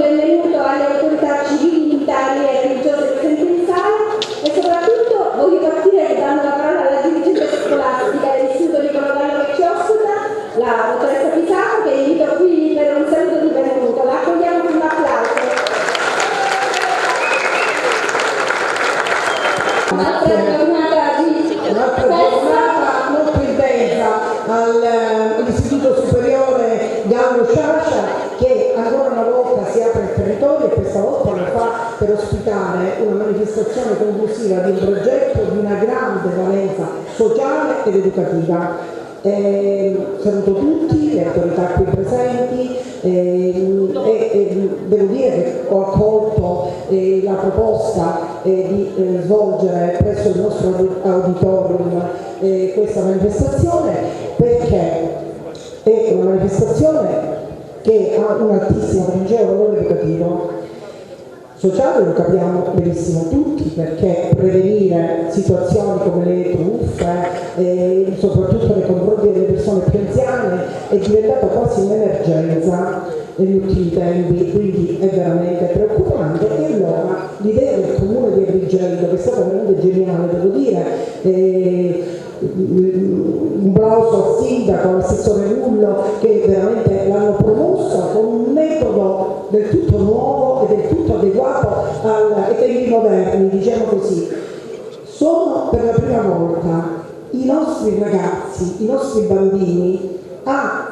benvenuto alle autorità civili, militari e religiose presenti in sala e soprattutto voglio partire dando la parola alla dirigente scolastica dell'Istituto Nicolò Gallo che ci ospita, la dottoressa Pisano, che invito qui per un saluto di benvenuto. La accogliamo con un applauso. Un'altra giornata molto intensa all'Istituto Superiore Gallo Sciascia, che ancora una volta si apre il territorio e questa volta lo fa per ospitare una manifestazione conclusiva di un progetto di una grande valenza sociale ed educativa. Saluto tutti, le autorità qui presenti e devo dire che ho accolto la proposta di svolgere presso il nostro auditorium questa manifestazione, perché è una manifestazione che ha un altissimo pregevole valore educativo. Sociale lo capiamo benissimo tutti, perché prevenire situazioni come le truffe, soprattutto nei confronti delle persone più anziane, è diventata quasi un'emergenza negli ultimi tempi, quindi è veramente preoccupante. E allora l'idea del comune di Agrigento, che è stata veramente geniale, devo dire, un plauso al sindaco, all'assessore Rullo, che veramente l'hanno promossa con un metodo del tutto nuovo e del tutto adeguato ai tempi moderni, diciamo così. Sono per la prima volta i nostri ragazzi, i nostri bambini a,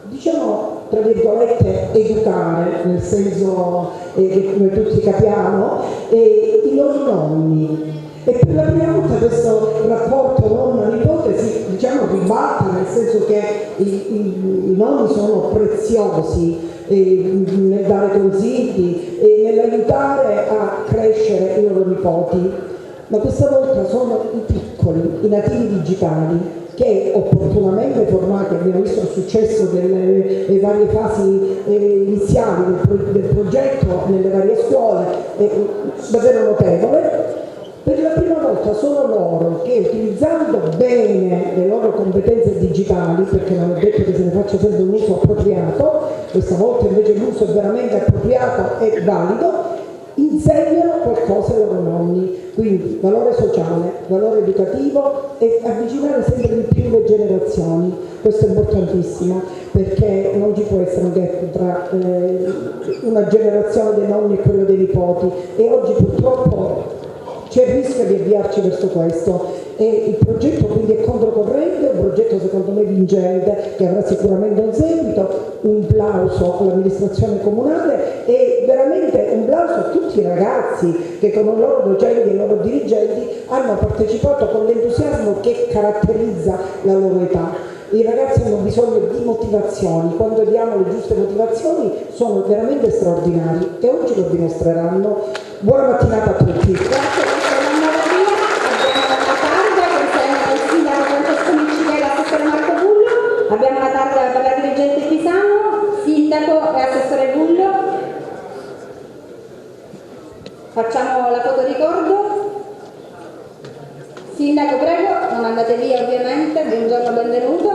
diciamo, tra virgolette, educare, nel senso che noi tutti capiamo, i loro nonni. E per la prima volta questo rapporto nonna-nipote si, diciamo, ribalta, nel senso che i nonni sono preziosi nel dare consigli e nell'aiutare a crescere i loro nipoti, ma questa volta sono i piccoli, i nativi digitali, che opportunamente formati, abbiamo visto il successo delle varie fasi iniziali del progetto nelle varie scuole, davvero notevole. Per la prima volta sono loro che, utilizzando bene le loro competenze digitali, perché non è detto che se ne faccia sempre un uso appropriato, questa volta invece l'uso è veramente appropriato e valido, insegnano qualcosa ai loro nonni. Quindi valore sociale, valore educativo e avvicinare sempre di più le generazioni. Questo è importantissimo, perché non ci può essere un gap tra una generazione dei nonni e quella dei nipoti, e oggi purtroppo c'è il rischio di avviarci verso questo, e il progetto quindi è controcorrente, un progetto secondo me vincente, che avrà sicuramente un seguito. Un plauso all'amministrazione comunale e veramente un plauso a tutti i ragazzi che con i loro docenti e i loro dirigenti hanno partecipato con l'entusiasmo che caratterizza la loro età. I ragazzi hanno bisogno di motivazioni, quando diamo le giuste motivazioni sono veramente straordinari e oggi lo dimostreranno. Buona mattinata a tutti. Grazie. Abbiamo la targa per la dirigente Pisano, sindaco e assessore Bullo. Facciamo la foto ricordo. Sindaco, prego, non andate via ovviamente, buongiorno, benvenuto.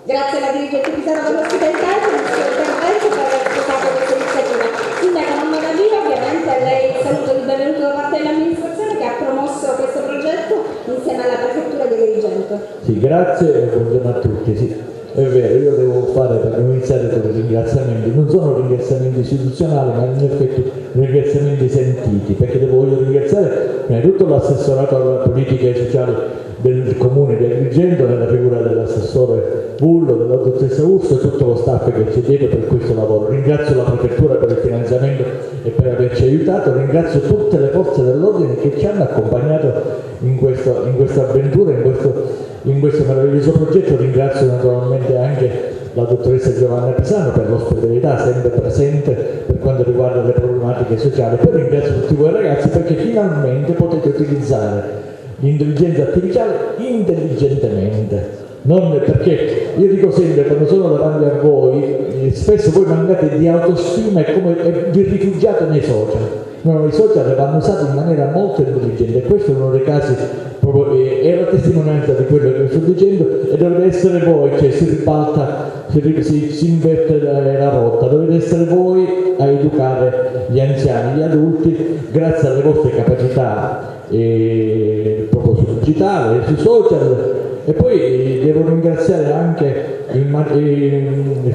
Grazie alla dirigente Pisano per l'ospitalità e per il suo intervento e per aver portato questa iniziativa. Sindaco, non vada via, ovviamente a lei saluto di benvenuto da parte dell'amministrazione che ha promosso questo progetto insieme alla prefettura di Agrigento. Sì, grazie e buongiorno a tutti. Sì, è vero, io devo fare per iniziare con i ringraziamenti, non sono ringraziamenti istituzionali, ma in effetti ringraziamenti sentiti, perché voglio ringraziare prima di tutto l'assessorato alla politica e sociale del comune di Agrigento, nella figura dell'assessore Bullo, della dottoressa Urso e tutto lo staff che ci diede per questo lavoro. Ringrazio la prefettura per il finanziamento e per averci aiutato, ringrazio tutte le forze dell'ordine che ci hanno accompagnato in questa avventura, in questo meraviglioso progetto. Ringrazio naturalmente anche la dottoressa Giovanna Pisano per l'ospitalità sempre presente per quanto riguarda le problematiche sociali. Poi ringrazio tutti voi ragazzi, perché finalmente potete utilizzare l'intelligenza artificiale intelligentemente. Non perché io dico sempre, quando sono davanti a voi, spesso voi mancate di autostima e vi rifugiate nei social. No, i social vanno usati in maniera molto intelligente e questo è uno dei casi proprio, è la testimonianza di quello che sto dicendo e dovete essere voi, cioè si ribalta, si inverte la rotta, dovete essere voi a educare gli anziani, gli adulti, grazie alle vostre capacità proprio sul digitale, sui social. E poi devo ringraziare anche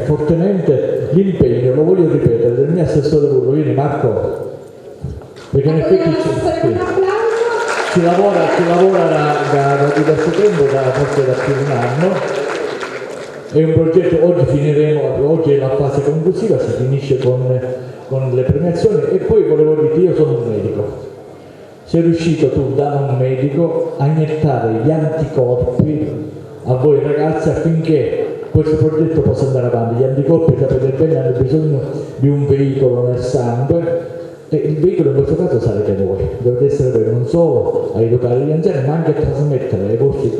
fortemente l'impegno, lo voglio ripetere, del mio assessore lavoro, vieni Marco, perché in effetti si lavora da diverso tempo, forse da più di un anno. È un progetto, oggi è la fase conclusiva, si finisce con le premiazioni e poi volevo dire che io sono un medico. Sei riuscito tu da un medico a iniettare gli anticorpi a voi ragazzi affinché questo progetto possa andare avanti. Gli anticorpi, sapete bene, hanno bisogno di un veicolo nel sangue e il veicolo in questo caso sarete voi. Dovete essere voi non solo a educare gli anziani ma anche a trasmettere ai vostri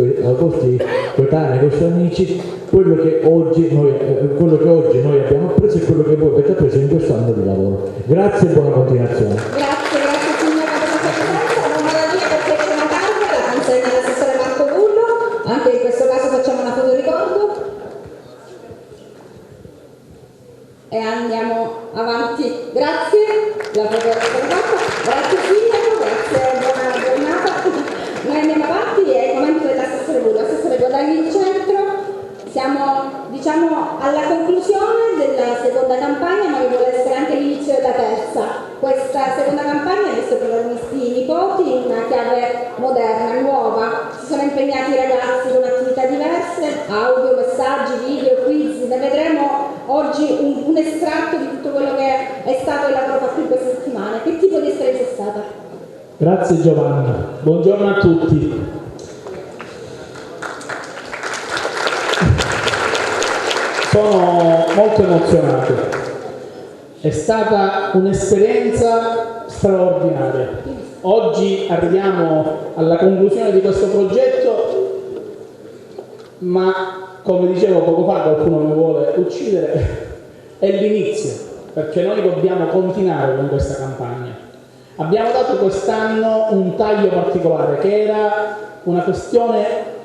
coetanei, ai vostri amici quello che oggi noi abbiamo appreso e quello che voi avete appreso in questo anno di lavoro. Grazie e buona continuazione. Grazie signora per la sua presenza. Non vado via perché c'è una carta, la consegna all'assessore Marco Bullo. Anche in questo caso facciamo una foto ricordo. E andiamo avanti. Grazie, la foto è fatta. Grazie Sindaco, grazie, buona giornata. Noi andiamo avanti e il momento dell'assessore Bullo. Assessore Guadagni in centro. Siamo alla conclusione della seconda campagna, ma che vuole essere anche l'inizio della terza. Questa seconda campagna ha visto protagonisti i nipoti in una chiave moderna, nuova. Si sono impegnati i ragazzi con attività diverse, audio, messaggi, video, quiz. Ne vedremo oggi un estratto di tutto quello che è stato elaborato qui in queste settimane. Che tipo di esperienza è stata? Grazie Giovanna, buongiorno a tutti. Sono molto emozionato, è stata un'esperienza straordinaria. Oggi arriviamo alla conclusione di questo progetto, ma come dicevo poco fa, qualcuno mi vuole uccidere, è l'inizio, perché noi dobbiamo continuare con questa campagna. Abbiamo dato quest'anno un taglio particolare, che era una questione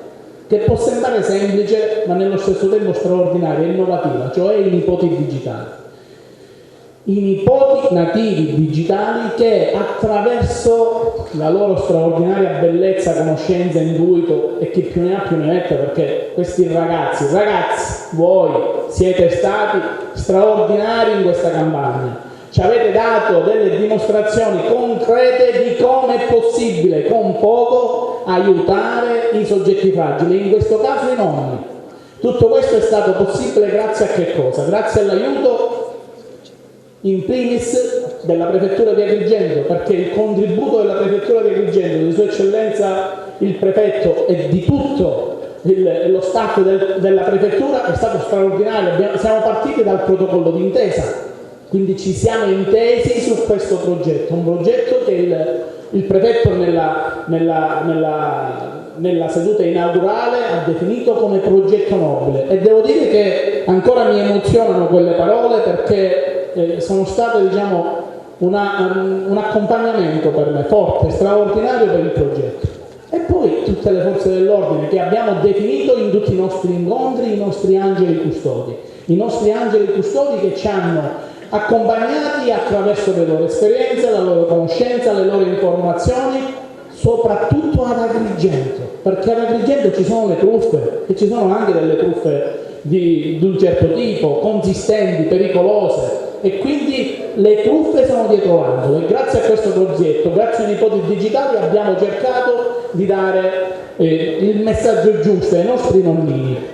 che può sembrare semplice ma nello stesso tempo straordinaria e innovativa, cioè i nipoti digitali. I nipoti nativi digitali che attraverso la loro straordinaria bellezza, conoscenza, intuito e chi più ne ha più ne mette, perché questi ragazzi, voi siete stati straordinari in questa campagna. Ci avete dato delle dimostrazioni concrete di come è possibile con poco aiutare i soggetti fragili, in questo caso i nonni. Tutto questo è stato possibile grazie a che cosa? Grazie all'aiuto in primis della Prefettura di Agrigento, perché il contributo della Prefettura di Agrigento, di Sua Eccellenza il Prefetto e di tutto lo staff della Prefettura è stato straordinario. Siamo partiti dal protocollo d'intesa. Quindi ci siamo intesi su questo progetto, un progetto che il prefetto nella seduta inaugurale ha definito come progetto nobile, e devo dire che ancora mi emozionano quelle parole, perché sono state un accompagnamento per me forte, straordinario per il progetto. E poi tutte le forze dell'ordine che abbiamo definito in tutti i nostri incontri, i nostri angeli custodi che ci hanno accompagnati attraverso le loro esperienze, la loro conoscenza, le loro informazioni, soprattutto ad Agrigento, perché ad Agrigento ci sono le truffe, e ci sono anche delle truffe di un certo tipo, consistenti, pericolose, e quindi le truffe sono dietro l'angolo. E grazie a questo progetto, grazie ai nipoti digitali, abbiamo cercato di dare il messaggio giusto ai nostri nonnini.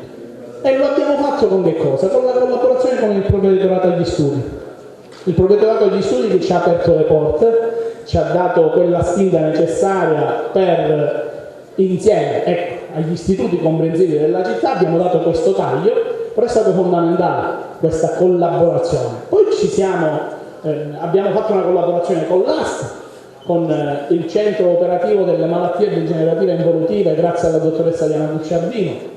E lo abbiamo fatto con che cosa? Con la collaborazione con il provveditorato agli studi. Il provveditorato agli studi che ci ha aperto le porte, ci ha dato quella spinta necessaria per, insieme agli istituti comprensivi della città, abbiamo dato questo taglio, però è stato fondamentale questa collaborazione. Poi abbiamo fatto una collaborazione con l'AST, con il centro operativo delle malattie degenerative e involutive, grazie alla dottoressa Diana Gucciardino.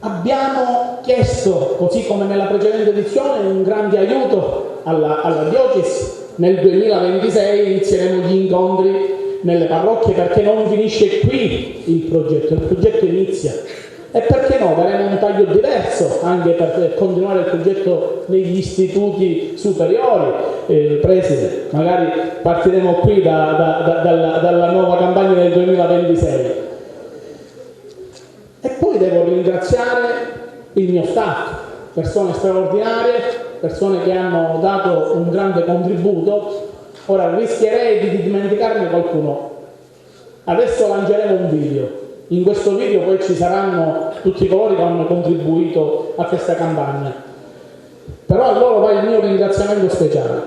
Abbiamo chiesto, così come nella precedente edizione, un grande aiuto alla diocesi nel 2026 inizieremo gli incontri nelle parrocchie, perché non finisce qui il progetto inizia. E perché no, daremo un taglio diverso anche per continuare il progetto negli istituti superiori. Preside, magari partiremo qui dalla nuova campagna del 2026. E poi devo ringraziare il mio staff, persone straordinarie, persone che hanno dato un grande contributo. Ora rischierei di dimenticarne qualcuno. Adesso lanceremo un video. In questo video poi ci saranno tutti coloro che hanno contribuito a questa campagna. Però a loro va il mio ringraziamento speciale.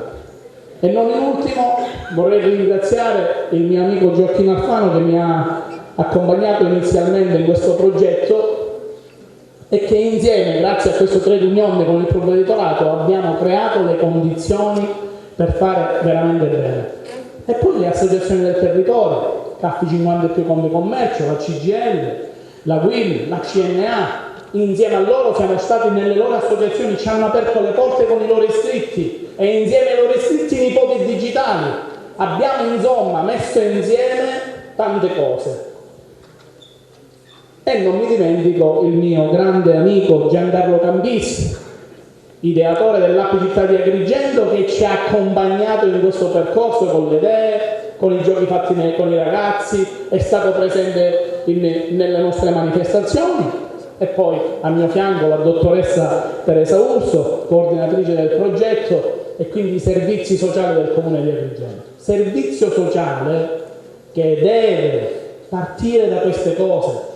E non in ultimo vorrei ringraziare il mio amico Gioacchino Alfano, che mi ha accompagnato inizialmente in questo progetto e che insieme, grazie a questo trade union con il provveditorato, abbiamo creato le condizioni per fare veramente bene. E poi le associazioni del territorio, CAF 50 più Confcommercio, la CGL, la WIL, la CNA, insieme a loro siamo stati nelle loro associazioni, ci hanno aperto le porte con i loro iscritti e insieme ai loro iscritti i nipoti digitali. Abbiamo insomma messo insieme tante cose. E non mi dimentico il mio grande amico Giancarlo Campisi, ideatore dell'app Città di Agrigento, che ci ha accompagnato in questo percorso con le idee, con i giochi fatti con i ragazzi, è stato presente nelle nostre manifestazioni. E poi a mio fianco la dottoressa Teresa Urso, coordinatrice del progetto e quindi servizi sociali del Comune di Agrigento. Servizio sociale che deve partire da queste cose.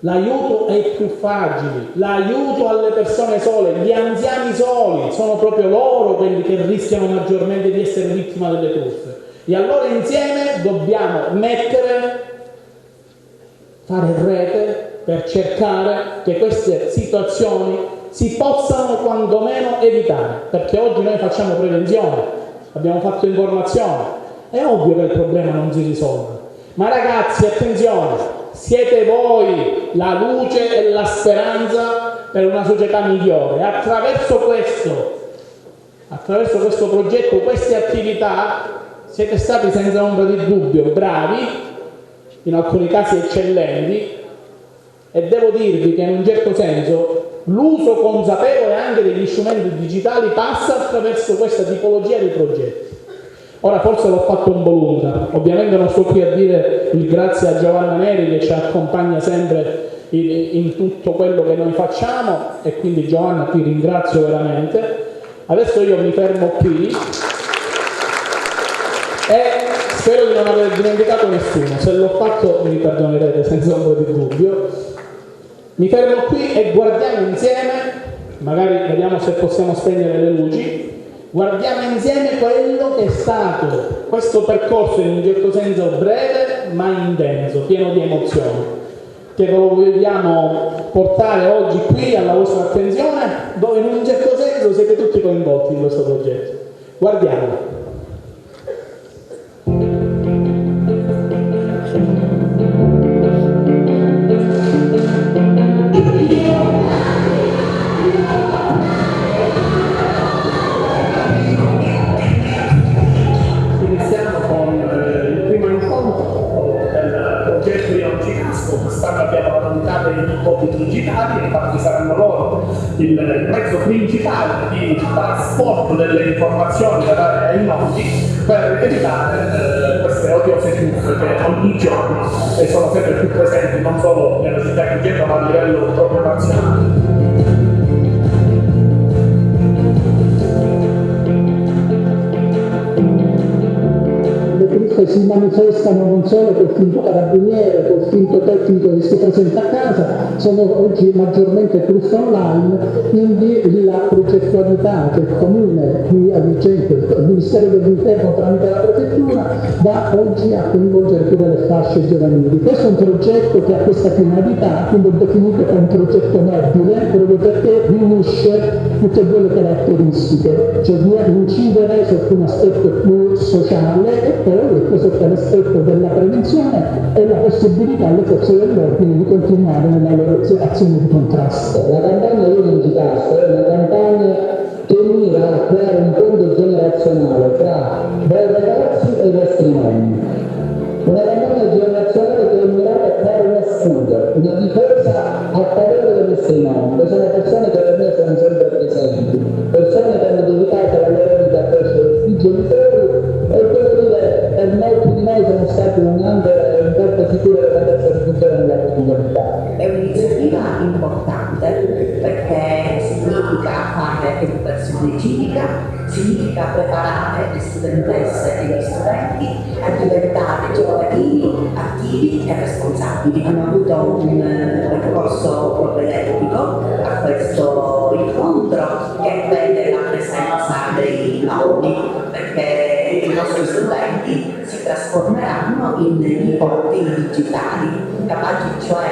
L'aiuto ai più fragili, l'aiuto alle persone sole, gli anziani soli, sono proprio loro quelli che rischiano maggiormente di essere vittima delle truffe. E allora insieme dobbiamo fare rete per cercare che queste situazioni si possano quantomeno evitare, perché oggi noi facciamo prevenzione, abbiamo fatto informazione, è ovvio che il problema non si risolve. Ma ragazzi, attenzione! Siete voi la luce e la speranza per una società migliore. Attraverso questo progetto, queste attività, siete stati senza ombra di dubbio bravi, in alcuni casi eccellenti, e devo dirvi che in un certo senso l'uso consapevole anche degli strumenti digitali passa attraverso questa tipologia di progetti. Ora forse l'ho fatto un po' lunga, ovviamente non sto qui a dire il grazie a Giovanna Neri che ci accompagna sempre in tutto quello che noi facciamo, e quindi Giovanna ti ringrazio veramente. Adesso io mi fermo qui e spero di non aver dimenticato nessuno, se l'ho fatto mi perdonerete senza ombra di dubbio. Mi fermo qui e guardiamo insieme, magari vediamo se possiamo spegnere le luci. Guardiamo insieme quello che è stato questo percorso, in un certo senso breve ma intenso, pieno di emozioni, che ve lo vogliamo portare oggi qui alla vostra attenzione, dove in un certo senso siete tutti coinvolti in questo progetto. Guardiamo. Quest'anno abbiamo la novità dei nipoti digitali, infatti saranno loro il mezzo principale di trasporto delle informazioni ai noti per evitare queste odiose truffe che ogni giorno sono sempre più presenti non solo nella città di Agrigento ma a livello proprio nazionale. Si manifestano non solo col finto carabiniere, col finto tecnico che si presenta a casa, sono oggi maggiormente truffe online, quindi la progettualità che il Comune di Agrigento, il Ministero dell'Interno tramite la Prefettura, va oggi a coinvolgere tutte le fasce giovanili. Questo è un progetto che ha questa finalità, quindi ho definito come un progetto nobile, proprio perché riunisce tutte e due le caratteristiche, cioè di incidere su un aspetto più sociale e poi sotto l'aspetto della prevenzione e la possibilità alle forze dell'ordine di continuare nella loro azione di contrasto. La campagna Io non ti casco è una campagna che mira a creare un ponte generazionale tra voi ragazzi e i vostri nonni. Una campagna generazionale che è mirata a creare uno scudo, una difesa a favore dei nostri nonni, che sono persone che per me sono sempre presenti, persone che hanno dedicato la loro vita a crescere i genitori e devo dire per molti di noi sono stati un angolo e un porto sicuro per potersi raggiungere nella quotidianità. È un'iniziativa importante perché significa fare educazione civica, significa preparare le studentesse e gli studenti a diventare cittadini attivi e responsabili. Hanno avuto un percorso propedeutico a questo incontro che vede la presenza dei nonni, perché i nostri studenti si trasformeranno in nipoti digitali, capaci cioè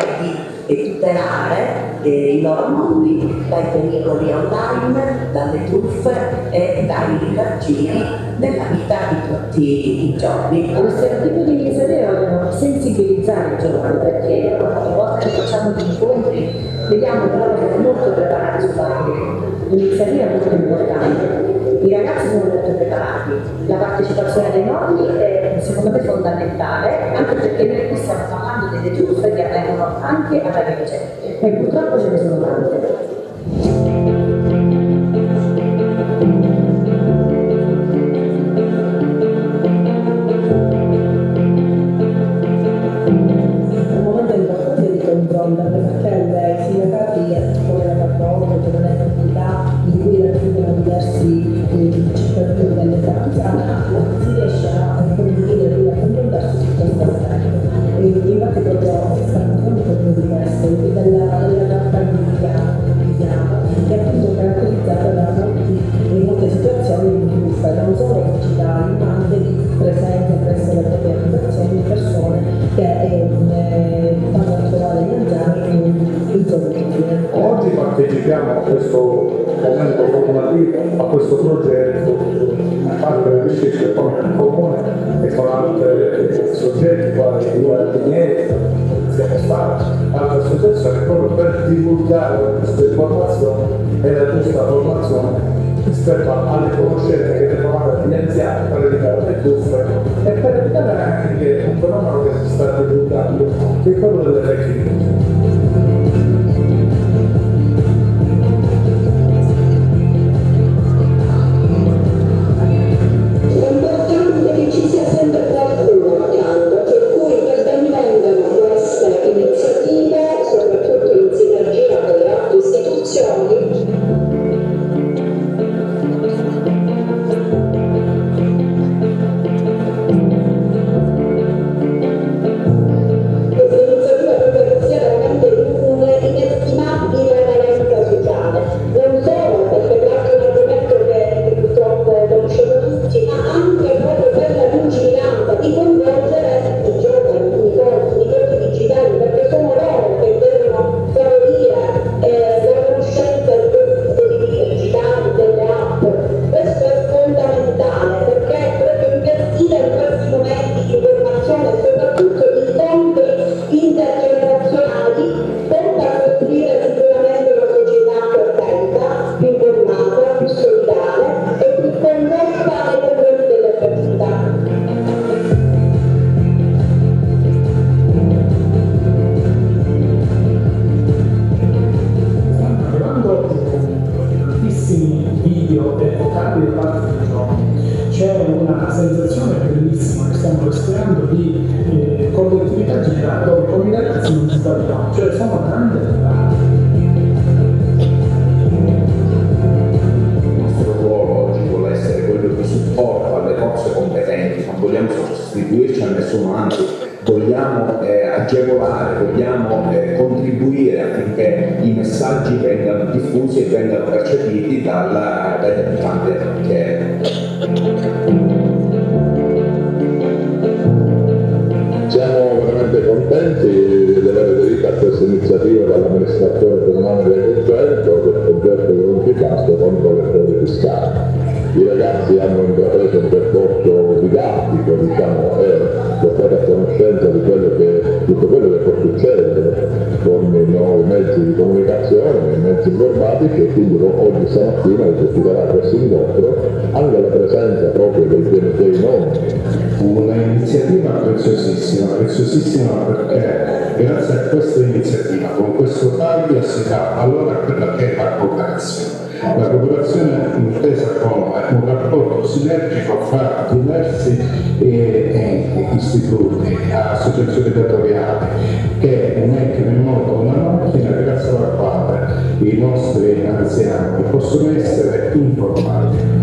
di tutelare i loro nonni dai pericoli online, dalle truffe e dai raggiri nella vita di tutti i giorni. Questo tipo di iniziative vogliono sensibilizzare i giovani, perché ogni volta che facciamo gli incontri vediamo che loro sono molto preparati sull'argomento. L'iniziativa è molto importante. I ragazzi sono molto preparati, la partecipazione dei nonni è secondo me fondamentale, anche perché noi qui stiamo parlando delle truffe che avvengono anche alla legge e purtroppo ce ne sono tante. Perché i sindacati come la Patronio, come le comunità in cui raggiungono diversi cittadini dell'Italia, si riesce a condividere e a confrontarsi su questo aspetto. E infatti proprio stiamo parlando proprio di questo, della realtà che è appunto caratterizzata da molte situazioni di truffa, non solo digitali, ma anche di presenza presso le proprie abitazioni di persone che vanno a trovare gli anziani in solitudine. Oggi partecipiamo a questo momento formativo, a questo progetto, a parte della ricerca con il comune e con altri soggetti quali i miei, siamo stati, altre associazioni, proprio per divulgare queste informazioni e la giusta formazione rispetto alle conoscenze che devono avere gli anziani per evitare le truffe e per evitare anche un fenomeno che si sta divulgando, che è quello delle fake news. C'è una sensazione bellissima che stiamo respirando di collettività generale, dove con i ragazzi non si parla, cioè sono grandi realtà. Il nostro ruolo oggi vuole essere quello di supporto alle forze competenti, non vogliamo sostituirci a nessuno, anzi vogliamo agevolare, vogliamo contribuire affinché i messaggi vengano diffusi e vengano percepiti dagli abitanti del quartiere. Siamo veramente contenti di aver aderito a questa iniziativa dall'amministrazione comunale del Veneto, del progetto Unificato contro le frodi fiscali. I ragazzi hanno intrapreso un percorso didattico, diciamo, e portato a conoscenza di tutto quello che può succedere con i nuovi mezzi di comunicazione, nei mezzi informatici, e quindi oggi stamattina eserciterà questo incontro anche la presenza proprio dei nomi. Un'iniziativa preziosissima perché grazie a questa iniziativa, con questo taglio si dà valore a quella che è la cooperazione. La cooperazione intesa come un rapporto sinergico fra diversi enti, istituti, associazioni datoriali, che mettono in moto una macchina grazie alla quale i nostri anziani possono essere informati.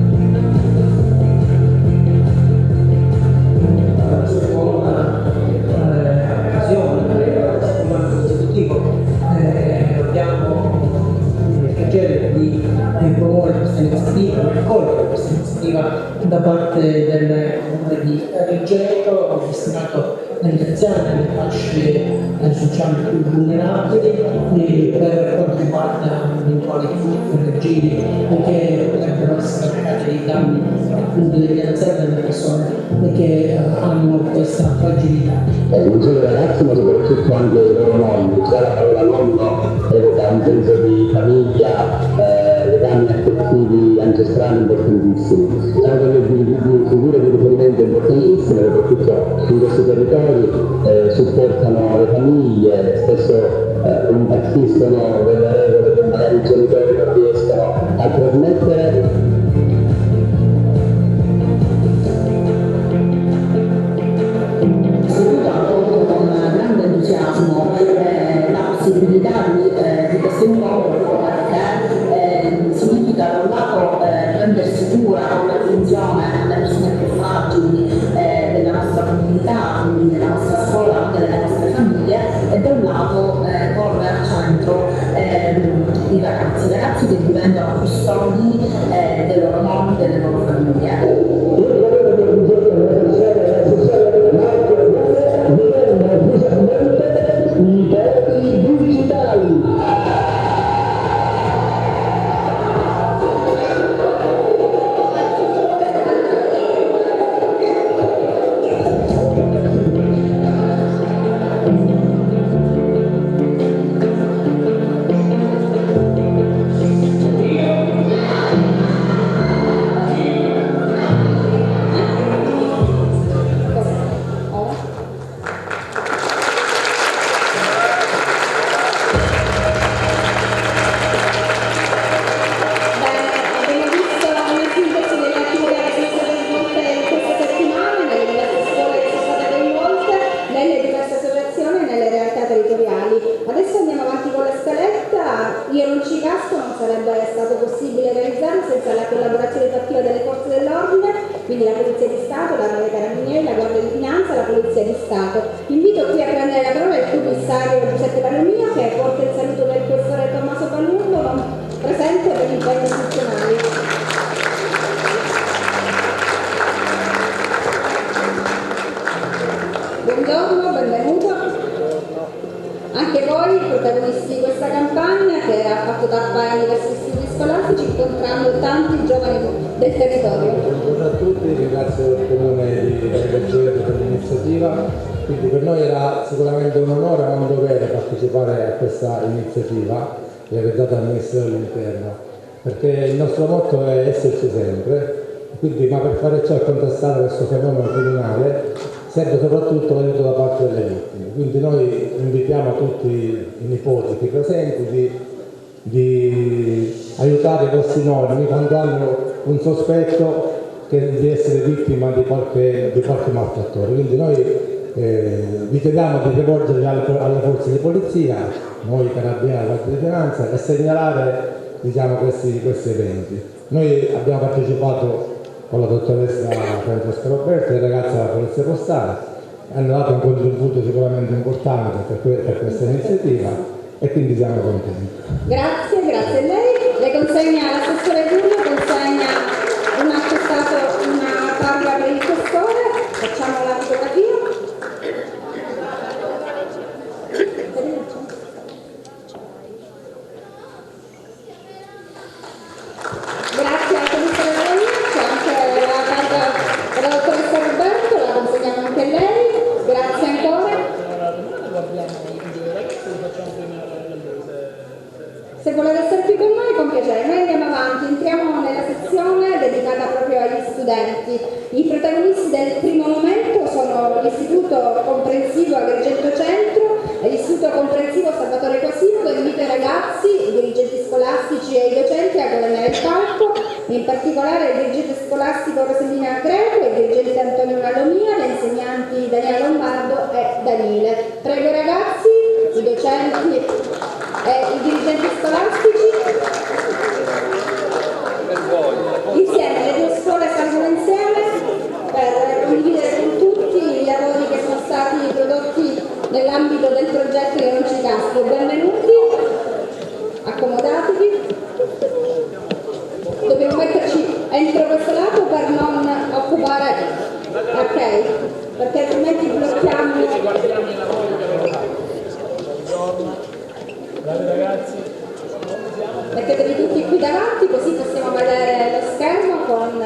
Promuovere questa iniziativa, raccogliere questa iniziativa da parte del comune di Rigeto, destinato agli anziani, alle fasce sociali più vulnerabili, per quanto riguarda eventuali regimi che potrebbero essere creati dei danni appunto degli anziani e delle persone che hanno questa fragilità. Non solo i ragazzi, ma soprattutto anche i loro nonni. Già la parola nonno evoca un senso di famiglia, legami affettivi ancestrali importantissimi. Sono delle figure di riferimento importantissime, soprattutto in questi territori, supportano le famiglie, spesso impartiscono delle regole che magari i genitori non riescono a trasmettere. La possibilità di questo incontro perché significa da un lato prendersi cura con attenzione alle persone più fragili della nostra comunità, quindi della nostra scuola, anche delle nostre famiglie, e da un lato porre al centro i ragazzi che diventano custodi dei loro nonni, delle loro famiglie. Buongiorno, benvenuto. Anche voi, protagonisti di questa campagna che ha fatto tappa in diversi istituti scolastici, incontrando tanti giovani del territorio. Buongiorno a tutti, ringrazio il Comune di Rigeto per l'iniziativa. Quindi per noi era sicuramente un onore ma un dovere partecipare a questa iniziativa realizzata dal Ministero dell'Interno, perché il nostro motto è esserci sempre, quindi, ma per fare ciò e contrastare questo fenomeno criminale serve soprattutto l'aiuto da parte delle vittime. Quindi noi invitiamo tutti i nipoti qui presenti di aiutare i nostri nonni quando hanno un sospetto di essere vittima di qualche malfattore. Quindi noi vi chiediamo di rivolgervi alle forze di polizia, noi carabinieri, la Guardia di Finanza, e segnalare questi eventi. Noi abbiamo partecipato con la dottoressa Francesca Roberta e le ragazze della Polizia Postale, hanno dato un contributo sicuramente importante per questa iniziativa e quindi siamo contenti. Grazie a lei. Le consegna l'assessore Giulio, consegna una targa per il questore, facciamo la fotografia. Grazie al commissario della mia, c'è anche la targa della dottoressa Roberto, la consegniamo anche a lei. Grazie ancora. l'Istituto Comprensivo Agrigento Centro e l'Istituto Comprensivo Salvatore Quasimodo. Invito i ragazzi, i dirigenti scolastici e i docenti a guadagnare il palco, in particolare il dirigente scolastico Rosellina Greco, il dirigente Antonio Lalomia, le insegnanti Daniela Lombardo e Daniele. Prego i ragazzi, i docenti e i dirigenti scolastici. Insieme, le due scuole salgono insieme per condividere con tutti i lavori che sono stati prodotti nell'ambito del progetto Io non ci casco. Benvenuti, accomodatevi. Dobbiamo metterci entro questo lato per non occupare, ok, perché altrimenti blocchiamo. Mettetevi tutti qui davanti così possiamo vedere lo schermo con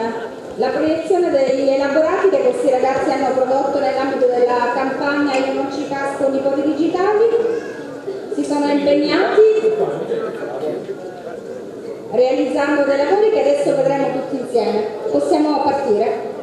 la proiezione degli elaborati che questi ragazzi hanno prodotto nell'ambito della campagna Io non ci casco nipoti digitali. Si sono impegnati realizzando dei lavori che adesso vedremo tutti insieme. Possiamo partire?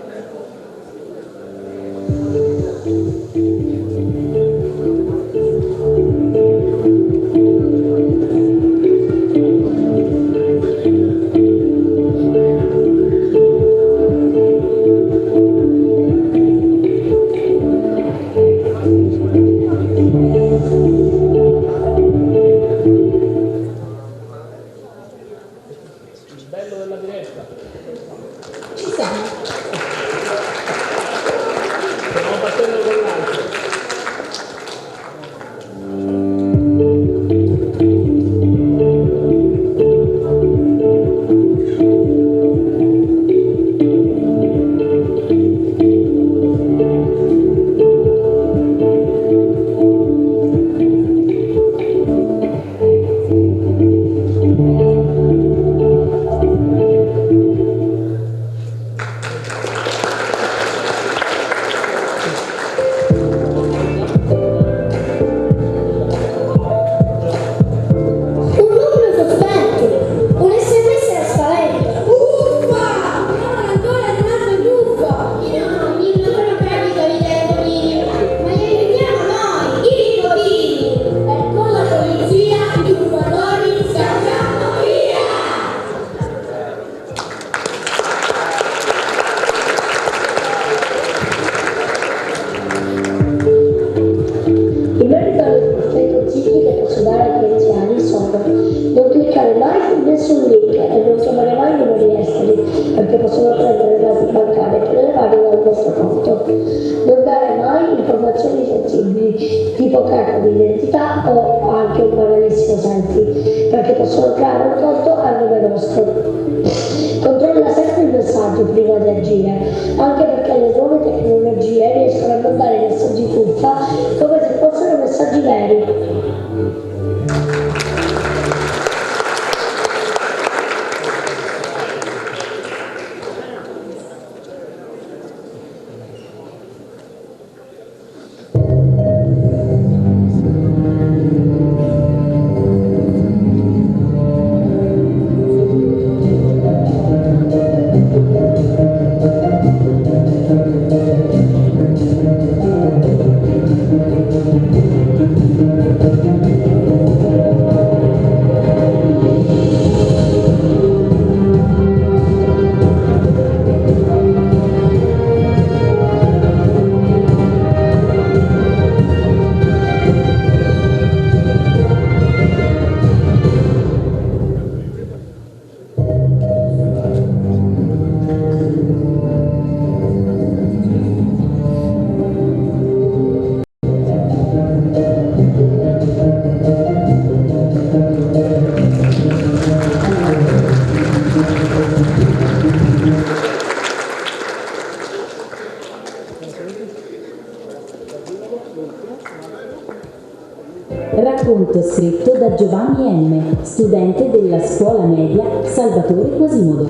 Racconto scritto da Giovanni M., studente della scuola media Salvatore Quasimodo.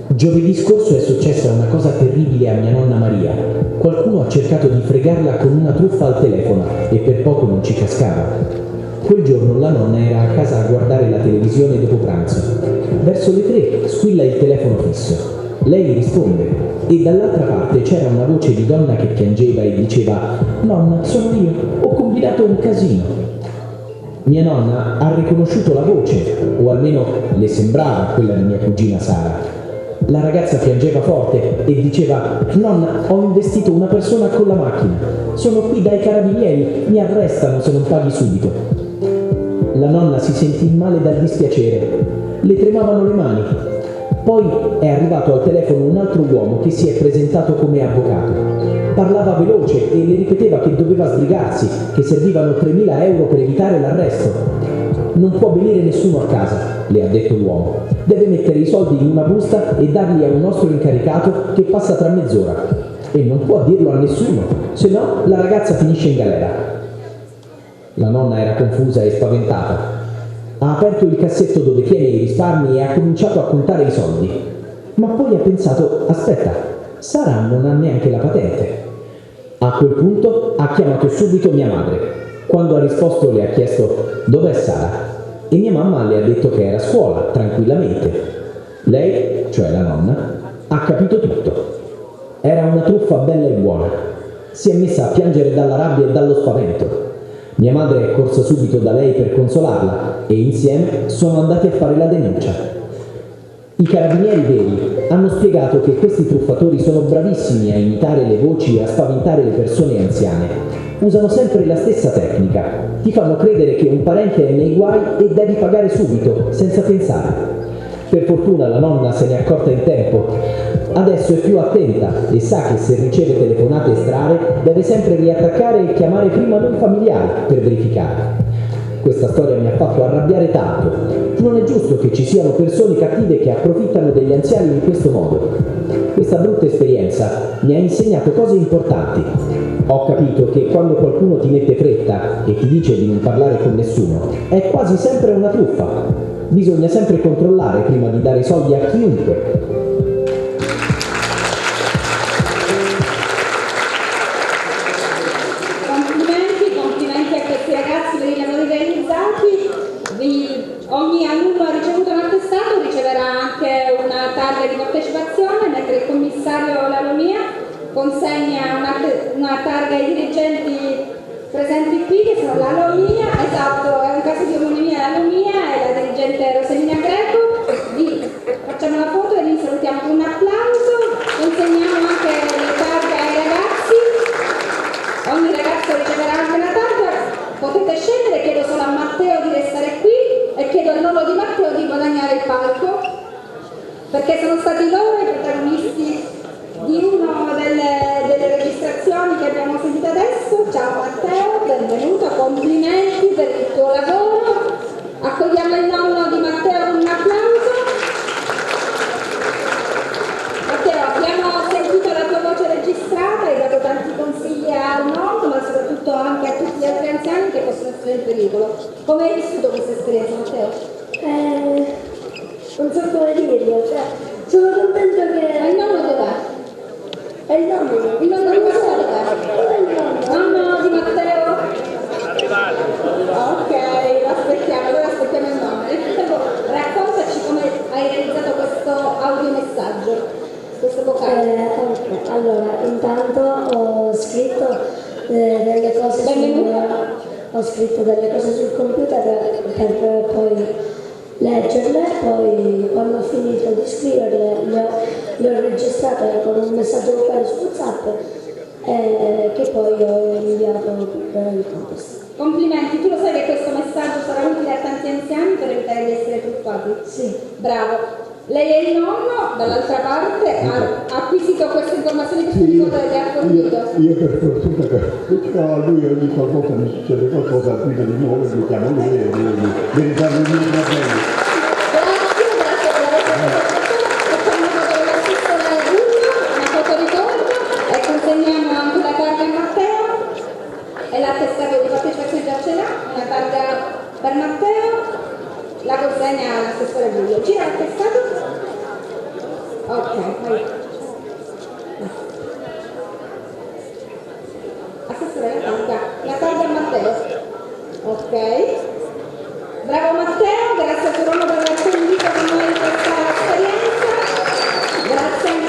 Giovedì scorso è successa una cosa terribile a mia nonna Maria. Qualcuno ha cercato di fregarla con una truffa al telefono e per poco non ci cascava. Quel giorno la nonna era a casa a guardare la televisione dopo pranzo. Verso le 3 squilla il telefono fisso. Lei risponde e dall'altra parte c'era una voce di donna che piangeva e diceva: «Nonna, sono io, ho combinato un casino». Mia nonna ha riconosciuto la voce, o almeno le sembrava quella di mia cugina Sara. La ragazza piangeva forte e diceva: «Nonna, ho investito una persona con la macchina. Sono qui dai carabinieri, mi arrestano se non paghi subito». La nonna si sentì male dal dispiacere. Le tremavano le mani. Poi è arrivato al telefono un altro uomo che si è presentato come avvocato. Parlava veloce e le ripeteva che doveva sbrigarsi, che servivano 3.000 euro per evitare l'arresto. «Non può venire nessuno a casa», le ha detto l'uomo. «Deve mettere i soldi in una busta e darli a un nostro incaricato che passa tra mezz'ora. E non può dirlo a nessuno, se no la ragazza finisce in galera». La nonna era confusa e spaventata. Ha aperto il cassetto dove tiene i risparmi e ha cominciato a contare i soldi. Ma poi ha pensato: aspetta, Sara non ha neanche la patente. A quel punto ha chiamato subito mia madre. Quando ha risposto le ha chiesto: dov'è Sara? E mia mamma le ha detto che era a scuola, tranquillamente. Lei, cioè la nonna, ha capito tutto. Era una truffa bella e buona. Si è messa a piangere dalla rabbia e dallo spavento. Mia madre è corsa subito da lei per consolarla e insieme sono andati a fare la denuncia. I carabinieri veri hanno spiegato che questi truffatori sono bravissimi a imitare le voci e a spaventare le persone anziane. Usano sempre la stessa tecnica. Ti fanno credere che un parente è nei guai e devi pagare subito, senza pensare. Per fortuna la nonna se n'è accorta in tempo. Adesso è più attenta e sa che se riceve telefonate strane deve sempre riattaccare e chiamare prima noi familiari per verificare. Questa storia mi ha fatto arrabbiare tanto. Non è giusto che ci siano persone cattive che approfittano degli anziani in questo modo. Questa brutta esperienza mi ha insegnato cose importanti. Ho capito che quando qualcuno ti mette fretta e ti dice di non parlare con nessuno, è quasi sempre una truffa. Bisogna sempre controllare prima di dare soldi a chiunque. Complimenti a questi ragazzi per i lavori realizzati. Ogni alunno ha ricevuto un attestato, riceverà anche una targa di partecipazione, mentre il commissario Lalomia consegna una targa ai dirigenti presenti qui, che sono Lalomia, esatto, è un caso di omonimia Lalomia e la dirigente Roselina Greco. Facciamo la foto e li salutiamo con un applauso. Consegniamo anche le targhe ai ragazzi. Ogni ragazzo riceverà anche una targa. Potete scendere, chiedo solo a Matteo di restare qui e chiedo al nonno di Matteo di guadagnare il palco, perché sono stati loro i protagonisti di una delle registrazioni che abbiamo sentito adesso. Ciao Matteo, benvenuto, complimenti per il tuo lavoro. Accogliamo il nonno di Matteo con un applauso. Matteo, abbiamo sentito la tua voce registrata, hai dato tanti consigli al nonno, ma soprattutto anche a tutti gli altri anziani che possono essere in pericolo. Come hai vissuto questa esperienza, Matteo? Non so come dirlo, cioè, sono contento che... Ma il nonno dov'è? È il nonno. Il nonno di Matteo dov'è? Dov'è il nonno? Nonno di Matteo? Ok, aspettiamo, allora aspettiamo il nonno. Nel frattempo raccontaci come hai realizzato questo audiomessaggio, questo vocale. Allora, intanto ho scritto delle cose sul computer per poi leggerle, poi quando ho finito di scriverle le ho registrate con un messaggio vocale su WhatsApp che poi ho inviato per il contesto. Complimenti, tu lo sai che questo messaggio sarà utile a tanti anziani per evitare di essere truffati? Sì. Bravo. Lei è il nonno, dall'altra parte, ha acquisito queste informazioni che tu le ha fornito. Io per fortuna che lui ogni volta mi succede qualcosa prima di nuovo, mi chiamo lui e mi riservo il mio bene. Consegniamo anche la targa a Matteo e l'attestato di partecipazione già ce l'ha, una targa per Matteo, la consegna all'assessore Giulio. Gira l'attestato? Ok, vai. Assessore, la targa a Matteo. Ok. Bravo Matteo, grazie a tuo nonno per aver condiviso con noi questa esperienza. Grazie a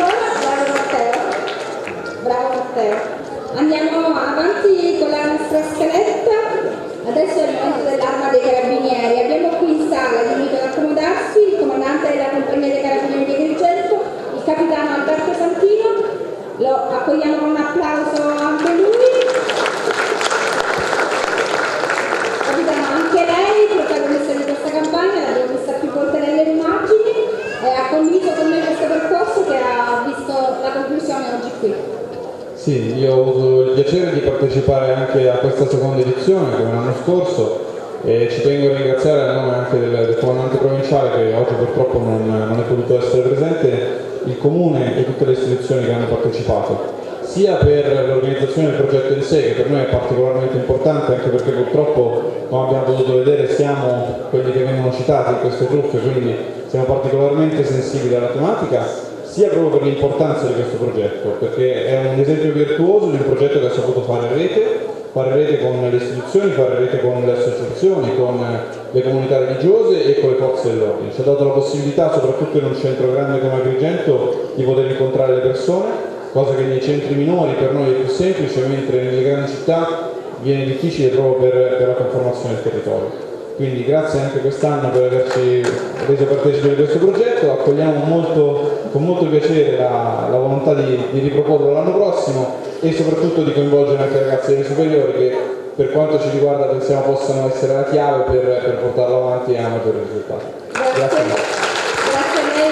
partecipare anche a questa seconda edizione come l'anno scorso e ci tengo a ringraziare a nome anche del comandante provinciale che oggi purtroppo non è potuto essere presente, il comune e tutte le istituzioni che hanno partecipato, sia per l'organizzazione del progetto in sé, che per noi è particolarmente importante anche perché purtroppo, come abbiamo potuto vedere, siamo quelli che vengono citati in queste truffe, quindi siamo particolarmente sensibili alla tematica, sia proprio per l'importanza di questo progetto, perché è un esempio virtuoso di un progetto che ha saputo fare rete con le istituzioni, fare rete con le associazioni, con le comunità religiose e con le forze dell'ordine. Ci ha dato la possibilità, soprattutto in un centro grande come Agrigento, di poter incontrare le persone, cosa che nei centri minori per noi è più semplice, mentre nelle grandi città viene difficile proprio per la conformazione del territorio. Quindi grazie anche quest'anno per averci reso partecipi di questo progetto, accogliamo con molto piacere la volontà di riproporlo l'anno prossimo e soprattutto di coinvolgere anche i ragazzi delle superiori che per quanto ci riguarda pensiamo possano essere la chiave per portarlo avanti a maggiori risultati. Grazie a lei. Grazie a lei,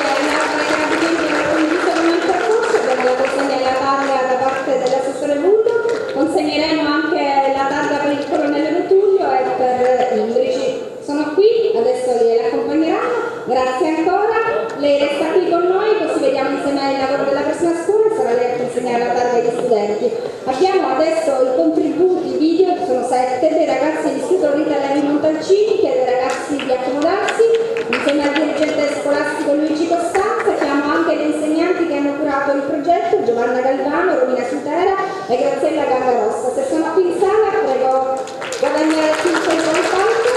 Carabinieri che ha condiviso con il percorso, abbiamo la consegna della targa da parte dell'assessore Bullo, consegneremo anche la targa per il colonnello Tullio e per Indrici. Sono qui, adesso le accompagneranno, grazie ancora, lei resta qui con noi così vediamo insieme il lavoro della prossima scuola e sarà lei a consegnare la targa agli studenti. Abbiamo adesso i contributi video, sono 7, dei ragazzi dell'Istituto Rita Levi Montalcini che dei ragazzi di Accomodarsi, insieme al dirigente scolastico Luigi Costanza, chiamo anche gli insegnanti che hanno curato il progetto, Giovanna Galvano, Romina Sutera e Graziella Gangarossa. Se sono qui in sala prego guadagnare il tempo al palco.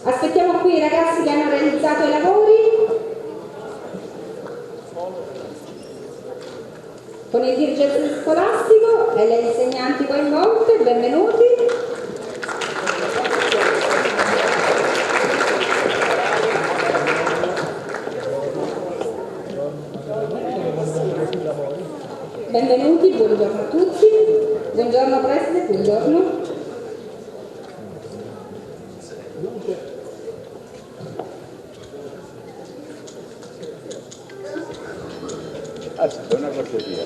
Aspettiamo qui i ragazzi che hanno realizzato i lavori con il dirigente scolastico e le insegnanti coinvolte, benvenuti. Benvenuti, buongiorno a tutti, buongiorno preside, buongiorno. Una cortesia.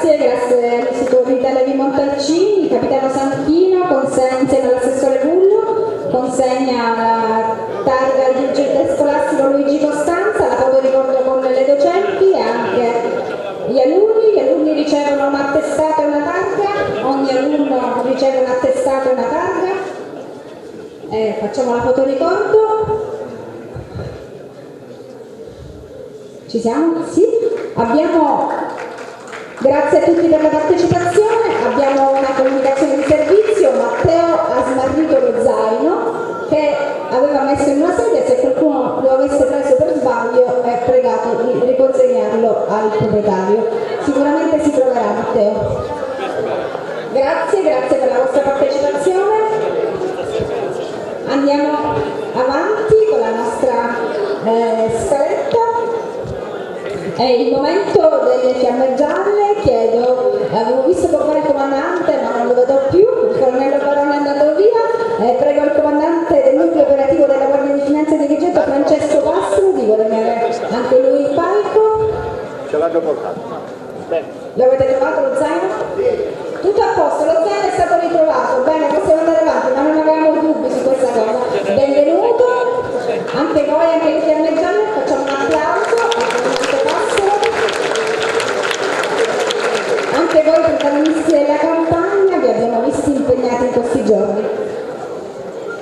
grazie all'Istituto Vita Levi Montalcini, il capitano Sanchino, insieme all'assessore Bullo, consegna la targa al dirigente scolastico Luigi Costanza, la foto ricordo con le docenti e anche gli alunni ricevono un attestato e una targa, ogni alunno riceve un attestato e una targa, facciamo la foto ricordo. Ci siamo? Sì? Grazie a tutti per la partecipazione, abbiamo una comunicazione di servizio. Matteo ha smarrito lo zaino che aveva messo in una sedia, se qualcuno lo avesse preso per sbaglio è pregato di riconsegnarlo al proprietario. Sicuramente si troverà Matteo. Grazie per la vostra partecipazione. Andiamo avanti con la nostra scaletta. È il momento delle fiamme gialle, chiedo, avevo visto portare il comandante ma non lo vedo più, il colonnello Barone è andato via, prego il comandante del nucleo operativo della Guardia di Finanza di Agrigento, Francesco Castro, di venire anche lui in palco. Ce l'hanno portato. Bene. Lo avete trovato lo zaino? Tutto a posto, lo zaino è stato ritrovato, bene, possiamo andare avanti, ma non avevamo dubbi su questa cosa. Benvenuto, anche voi, anche le fiamme gialle, facciamo un applauso al comandante Passero. Anche voi protagonisti della campagna, vi abbiamo visti impegnati in questi giorni.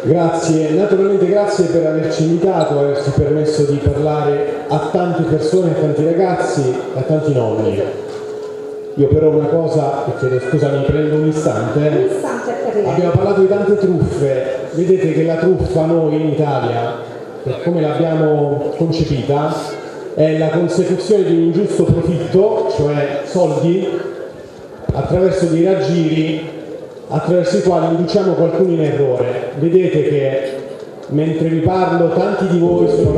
Grazie, naturalmente grazie per averci invitato, averci permesso di parlare a tante persone, a tanti ragazzi, a tanti nonni. Io però una cosa, e chiedo scusa, mi prendo un istante. Abbiamo parlato di tante truffe, vedete che la truffa noi in Italia, per come l'abbiamo concepita, è la consecuzione di un ingiusto profitto, cioè soldi, attraverso dei raggiri attraverso i quali induciamo qualcuno in errore. Vedete che mentre vi parlo tanti di voi sono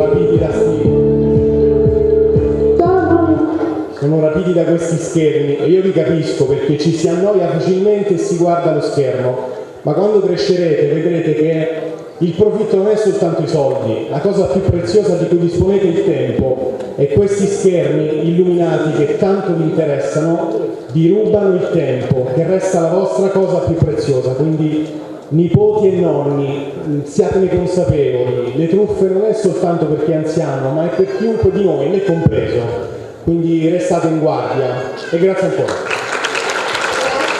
rapiti da questi schermi e io vi capisco perché ci si annoia facilmente e si guarda lo schermo, ma quando crescerete vedrete che il profitto non è soltanto i soldi, la cosa più preziosa di cui disponete è il tempo, e questi schermi illuminati che tanto vi interessano vi rubano il tempo, che resta la vostra cosa più preziosa. Quindi nipoti e nonni, siatene consapevoli, le truffe non è soltanto per chi è anziano, ma è per chiunque di noi, me compreso. Quindi restate in guardia e grazie ancora.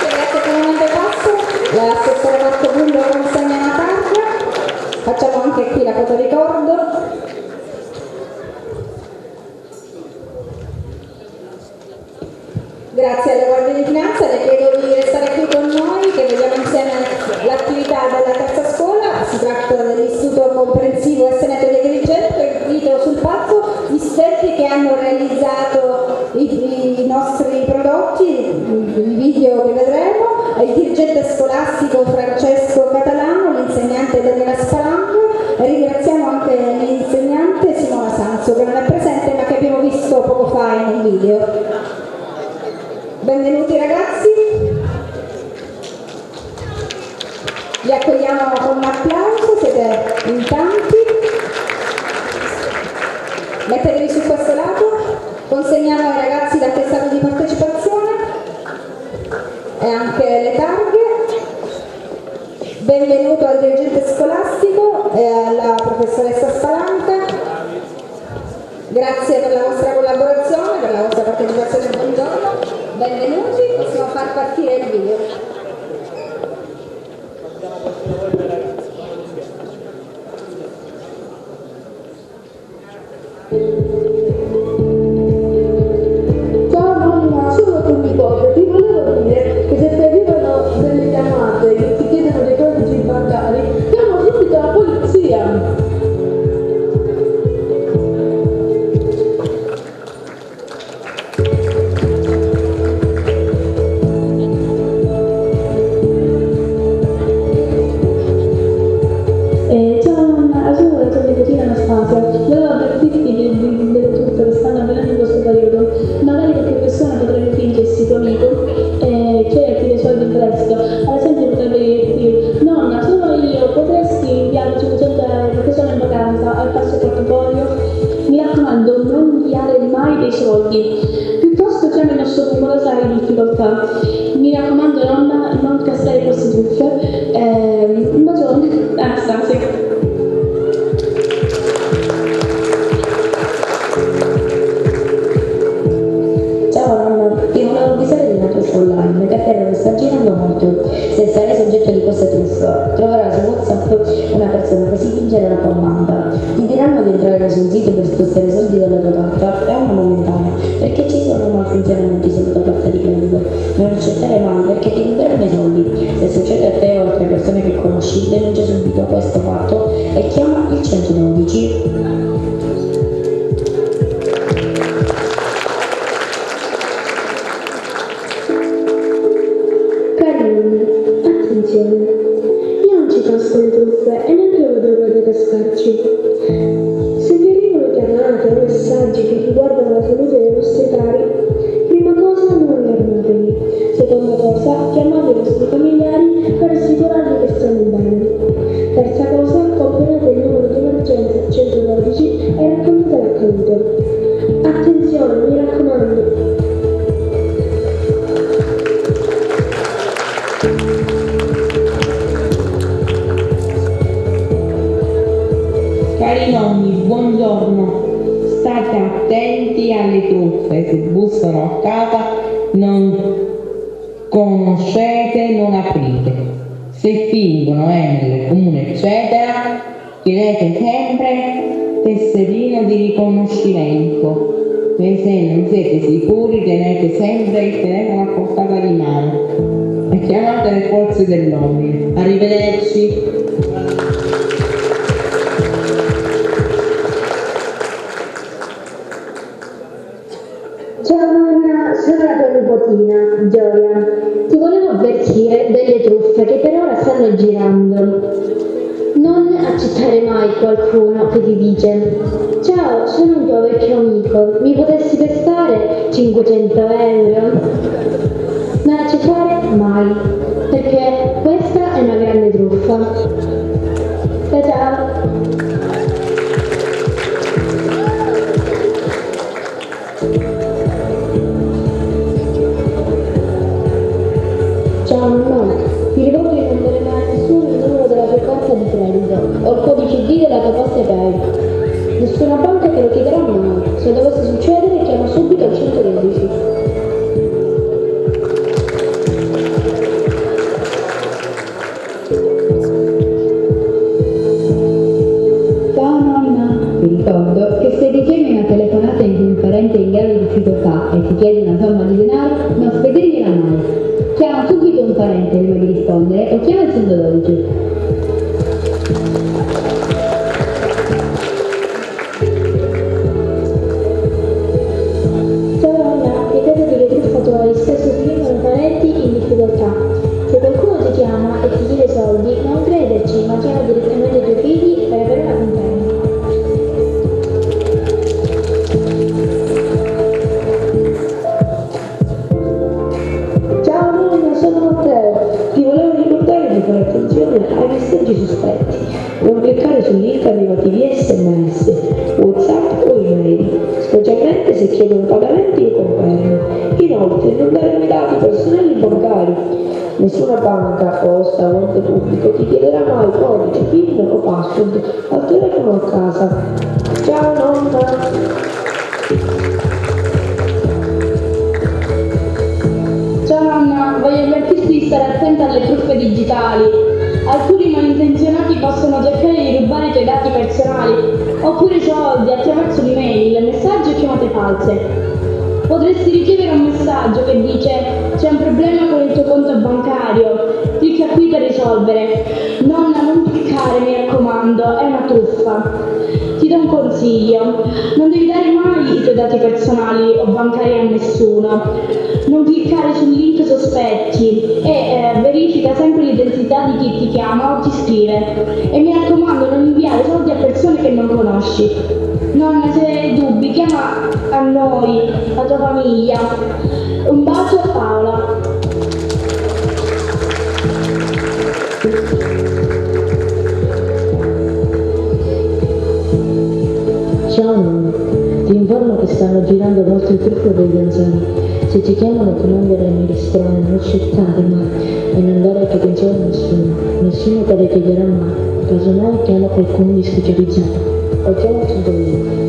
Grazie comandante Passo, l'assessore Marco Bullo consegna una targa, facciamo anche qui la foto ricordo. Grazie alla Guardia di Finanza, le chiedo di restare qui con noi che vediamo insieme l'attività della terza scuola. Si tratta dell'Istituto Comprensivo Seneto di Agrigento, invito sul palco gli studenti che hanno realizzato i nostri prodotti, il video che vedremo, il dirigente scolastico Francesco Catalano, l'insegnante Daniela Spalanco, e ringraziamo anche l'insegnante Simona Sanzo che non è presente ma che abbiamo visto poco fa in un video. Benvenuti ragazzi, li accogliamo con un applauso, siete in tanti. Mettetevi su questo lato, consegniamo ai ragazzi l'attestato di partecipazione e anche le targhe. Benvenuto al dirigente scolastico e alla professoressa Spalanca. Grazie per la vostra collaborazione, per la vostra partecipazione, buongiorno. Benvenuti, possiamo far partire il video. Ciao mamma, sono tuo nipote, ti volevo dire che se ti arrivano delle chiamate che ti chiedono dei codici bancari, chiama subito la polizia. Volevo avvertirti delle truffe che stanno avvenendo in questo periodo. Magari qualche persona potrebbe fingersi tuo amico e chiederti dei soldi in prestito. Ad esempio potrebbe dirti: nonna, sono io, potresti inviare 500 euro perché sono in vacanza, al passo portafoglio? Mi raccomando, non inviare mai dei soldi. Piuttosto chiama il nostro numero, sai, in difficoltà. truffa. Mi raccomando, nonna, non cascare queste truffe. Un bacione, Anastasia. Ciao nonna, ti volevo avvisare di una truffa online che per ora sta girando molto. Se sarai soggetto di questa truffa, troverai su WhatsApp una persona che si finge una comanda. Ti diranno di entrare su un sito per spostare soldi dalla tua carta, è una momentanea, perché ci sono malfunzionamenti sulla tua carta di credito. Non accettare mai perché ti ruberanno i soldi. Se succede a te o a altre persone che conosci, denuncia subito questo fatto e chiama il 112. Attenzione, io non ci casco le truffe e neanche lo dovrete cascarci. Se vi arrivano chiamate o messaggi che riguardano la salute dei vostri cari, prima cosa non allarmatevi. Seconda cosa, chiamate i vostri familiari per assicurarvi che stanno bene. Terza cosa, componete il numero di emergenza 112 e raccontate l'accaduto. Attenzione, mi raccomando. Cari nonni, buongiorno. State attenti alle truffe. Se bussano a casa, non conoscete, non aprite. Se fingono nel comune, eccetera, chiedete sempre tesserino di riconoscimento. E se non siete sicuri, tenete sempre il telefono a portata di mano e chiamate le forze dell'ordine. Arrivederci. Ciao nonna, sono la tua nipotina, Gioia. Ti volevo avvertire delle truffe che per ora stanno girando. Non accettare mai qualcuno che ti dice: ciao, sono un tuo vecchio amico, mi potessi prestare 500 euro? Non accettare mai, perché questa è una grande truffa. Ciao ciao! Ciao mamma, ti ricordo di non dare mai a nessuno il numero della tua carta di credito o il codice ID della tua Postepay. Nessuna banca te lo chiederà mai. Se dovesse succedere, chiama subito il 112. Ciao nonna, ti ricordo che se ricevi una telefonata in cui un parente è in grave difficoltà e ti chiede una somma di denaro, non spedergliela mai. Chiama subito un parente prima di rispondere o chiama il 112. Ciao nonna, ricordati che i truffatori spesso scrivono parenti in difficoltà. Se qualcuno ti chiama e ti chiede soldi, non crederci, ma chiama direttamente i tuoi figli per avere una compensa. Ciao nonna, sono Matteo. Ti volevo ricordare di fare attenzione ai messaggi sospetti. Non cliccare su link arrivati via SMS, WhatsApp o email, specialmente se chiedono pagamenti o conferme. Inoltre, non dare mai dati personali bancari. Nessuna banca, posta o ente pubblico ti chiederà mai codice, PIN o password al telefono o a casa. Ciao nonna! Ciao nonna, voglio avvertirti di stare attenta alle truffe digitali. Alcuni malintenzionati possono cercare di rubare i tuoi dati personali, oppure soldi attraverso l'email, messaggi o chiamate false. Potresti ricevere un messaggio che dice: c'è un problema con il tuo conto bancario, clicca qui per risolvere. Nonna, non cliccare, mi raccomando, è una truffa. Ti do un consiglio: non devi dare mai i tuoi dati personali o bancari a nessuno. Non cliccare su link sospetti e verifica sempre l'identità di chi ti chiama o ti scrive. E mi raccomando, non inviare soldi a persone che non conosci. Nonna, se hai dubbi, chiama a noi, la tua famiglia. Un bacio a Paola. Ciao nonna, ti informo che stanno girando molte truffe degli anziani. Se ti chiamano per non verrà nei ristoranti, non accettare mai e non dare attenzione a nessuno. Nessuno te le chiederà mai. Casomai chiama qualcuno di specializzato o chiama il tuo.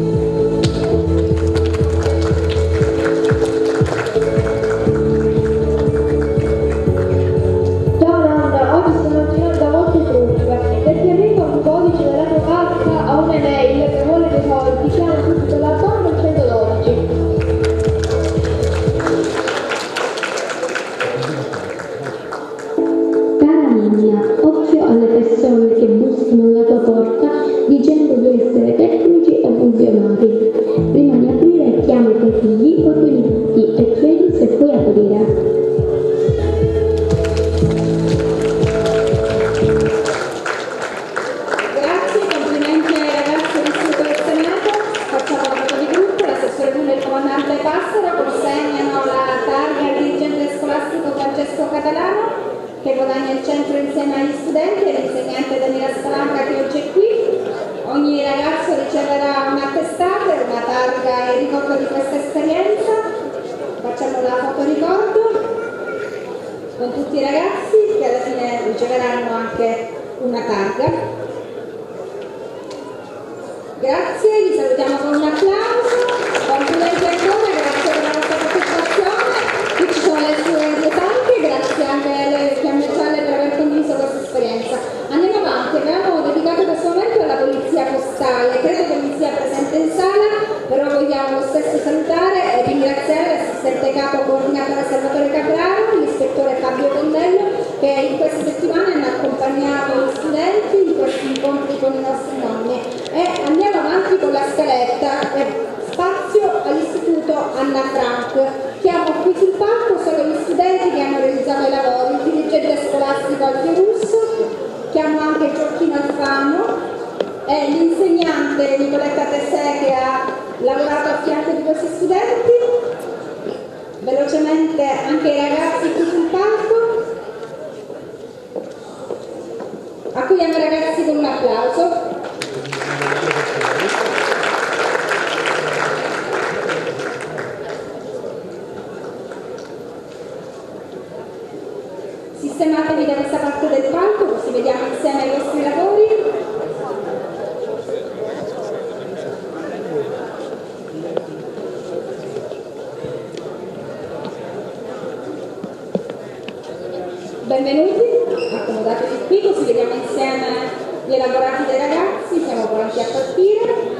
Occhio alle persone che bussano alla tua porta dicendo di essere tecnici o funzionari. Prima di aprire chiama i tuoi figli o i tuoi nipoti e chiedi se puoi aprire. Grazie, complimenti ai ragazzi dell'Istituto del Senato. Facciamo la foto di gruppo, l'assessore Nulla e il comandante Passaro consegnano la targa al dirigente scolastico Francesco Catalano, che guadagna il centro insieme agli studenti, e l'insegnante Daniela Spalanca che oggi è qui. Ogni ragazzo riceverà un attestato e una targa in ricordo di questa esperienza. Facciamo la foto ricordo con tutti i ragazzi che alla fine riceveranno anche una targa. Grazie, vi salutiamo con un applauso. Complimenti ancora, grazie per la vostra partecipazione. Qui ci sono le sue tanche, grazie anche alle Fiamme Gialle per aver condiviso questa esperienza. Andiamo avanti, abbiamo dedicato questo momento alla polizia postale, credo che mi sia presente in sala, però vogliamo lo stesso salutare e ringraziare l'assistente capo coordinatore Salvatore Capraro, l'ispettore Fabio Condello, che in queste settimane hanno accompagnato gli studenti in questi incontri con i nostri nonni. E andiamo avanti con la scaletta. Spazio all'istituto Anna Frank. Chiamo qui sul palco solo gli studenti che hanno realizzato i lavori, il dirigente scolastico Alfio Russo, chiamo anche Gioacchino Alfano e l'insegnante Nicoletta Tessè che ha lavorato a fianco di questi studenti. Velocemente anche i ragazzi qui sul palco. Accogliamo i ragazzi con un applauso. Sistematevi da questa parte del palco così vediamo insieme i vostri lavori. Benvenuti, accomodatevi qui così vediamo insieme gli elaborati dei ragazzi, siamo pronti a partire.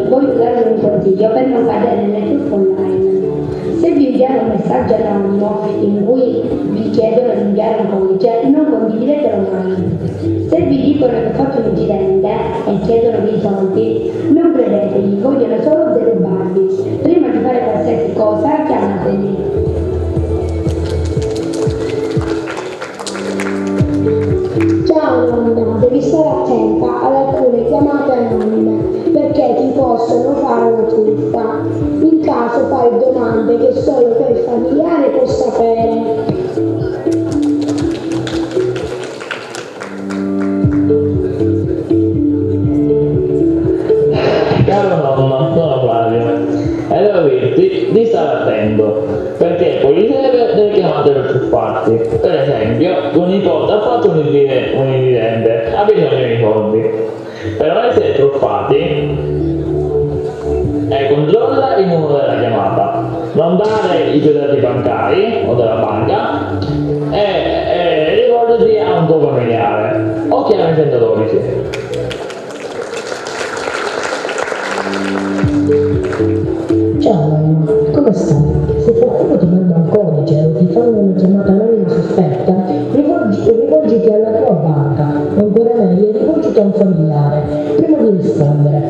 Voglio darvi un consiglio per non cadere nelle truffe online. Se vi inviano un messaggio anonimo in cui vi chiedono di inviare un codice, non condividetelo mai. Se vi dicono che ho fatto un incidente e chiedono dei soldi, non credetegli, vogliono solo derubarvi. Prima di fare qualsiasi cosa, chiamateli. Ciao nonna, devi stare attenta ad alcune chiamate anonime perché ti possono fare una truffa. In caso fai domande che solo quel familiare può sapere. Caro nonno, sono Flavio e devo dirti di stare attento perché poi riceve delle chiamate per truffarti. Per esempio, tuo nipote ha fatto un incidente, ha bisogno di soldi. Per non essere truffati, controlla il numero della chiamata, non dare i tuoi dati bancari o della banca e ricordati a un tuo familiare o chiama il 112. Ciao mamma, come stai? Se qualcuno ti manda un codice o ti fa una chiamata anonima sospetta, rivolgiti alla tua banca, o ancora meglio rivolgiti a un familiare, prima di rispondere.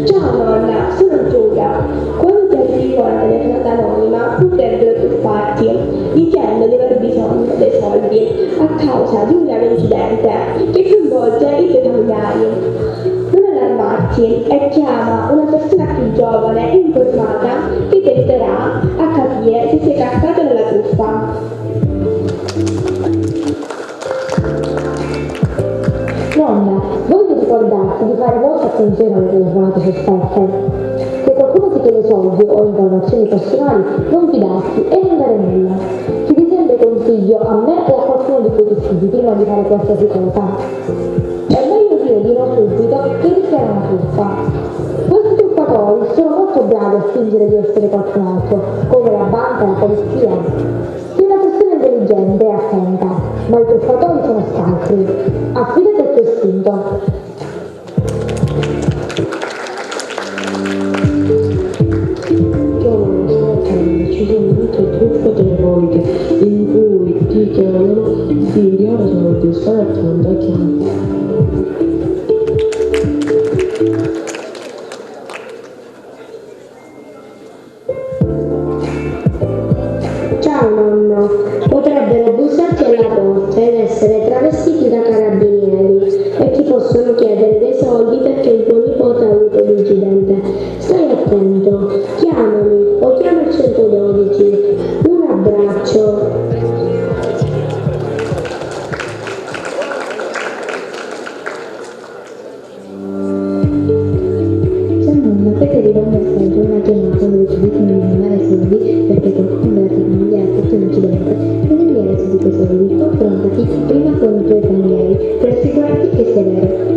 Ciao nonna, sono Giulia. Quando ti arrivi con la telefonata anonima, potrebbero truffarti, dicendo di aver bisogno dei soldi a causa di un grave incidente che coinvolge i tuoi familiari. Non allarmarti e chiama una persona più giovane e informata che ti aiuterà a capire attenzione alle telefonate sospette. Se qualcuno ti chiede soldi o informazioni personali, non fidarti e non dare nulla. Chiedi sempre consiglio a me o a qualcuno di cui ti fidi prima di fare qualsiasi cosa. È meglio dire di no subito che rischiare una truffa. Questi truffatori sono molto bravi a fingere di essere qualcun altro, come la banca e la polizia. Sei una persona intelligente e attenta, ma i truffatori sono scaltri. Affidati al tuo istinto. Ci sono molte truffe telefoniche in cui ti chiedono di inviare soldi, stai attento, è chiaro. Ciao nonno, potrebbero bussarti alla porta ed essere travestiti da carabinieri e ti possono chiedere dei soldi perché il tuo nipote ha avuto un incidente. Stai attento, chiamami o chiama il 112. Un abbraccio. Sapete di quando è stata una giornata dove ci dicono di mandare soldi perché qualcuno della tua famiglia ha fatto un incidente e devi inviare subito i soldi. Confrontati prima con i tuoi familiari per assicurarti che sia vero.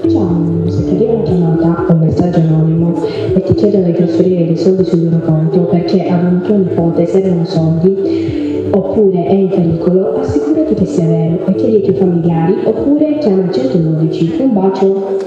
Ciao, se ti arriva una chiamata o un messaggio anonimo e ti chiedono di trasferire dei soldi sul loro conto perché ad un tuo nipote servono soldi oppure è in pericolo, assicurati che sia vero e chiedi ai tuoi familiari oppure chiama il 112. Un bacio!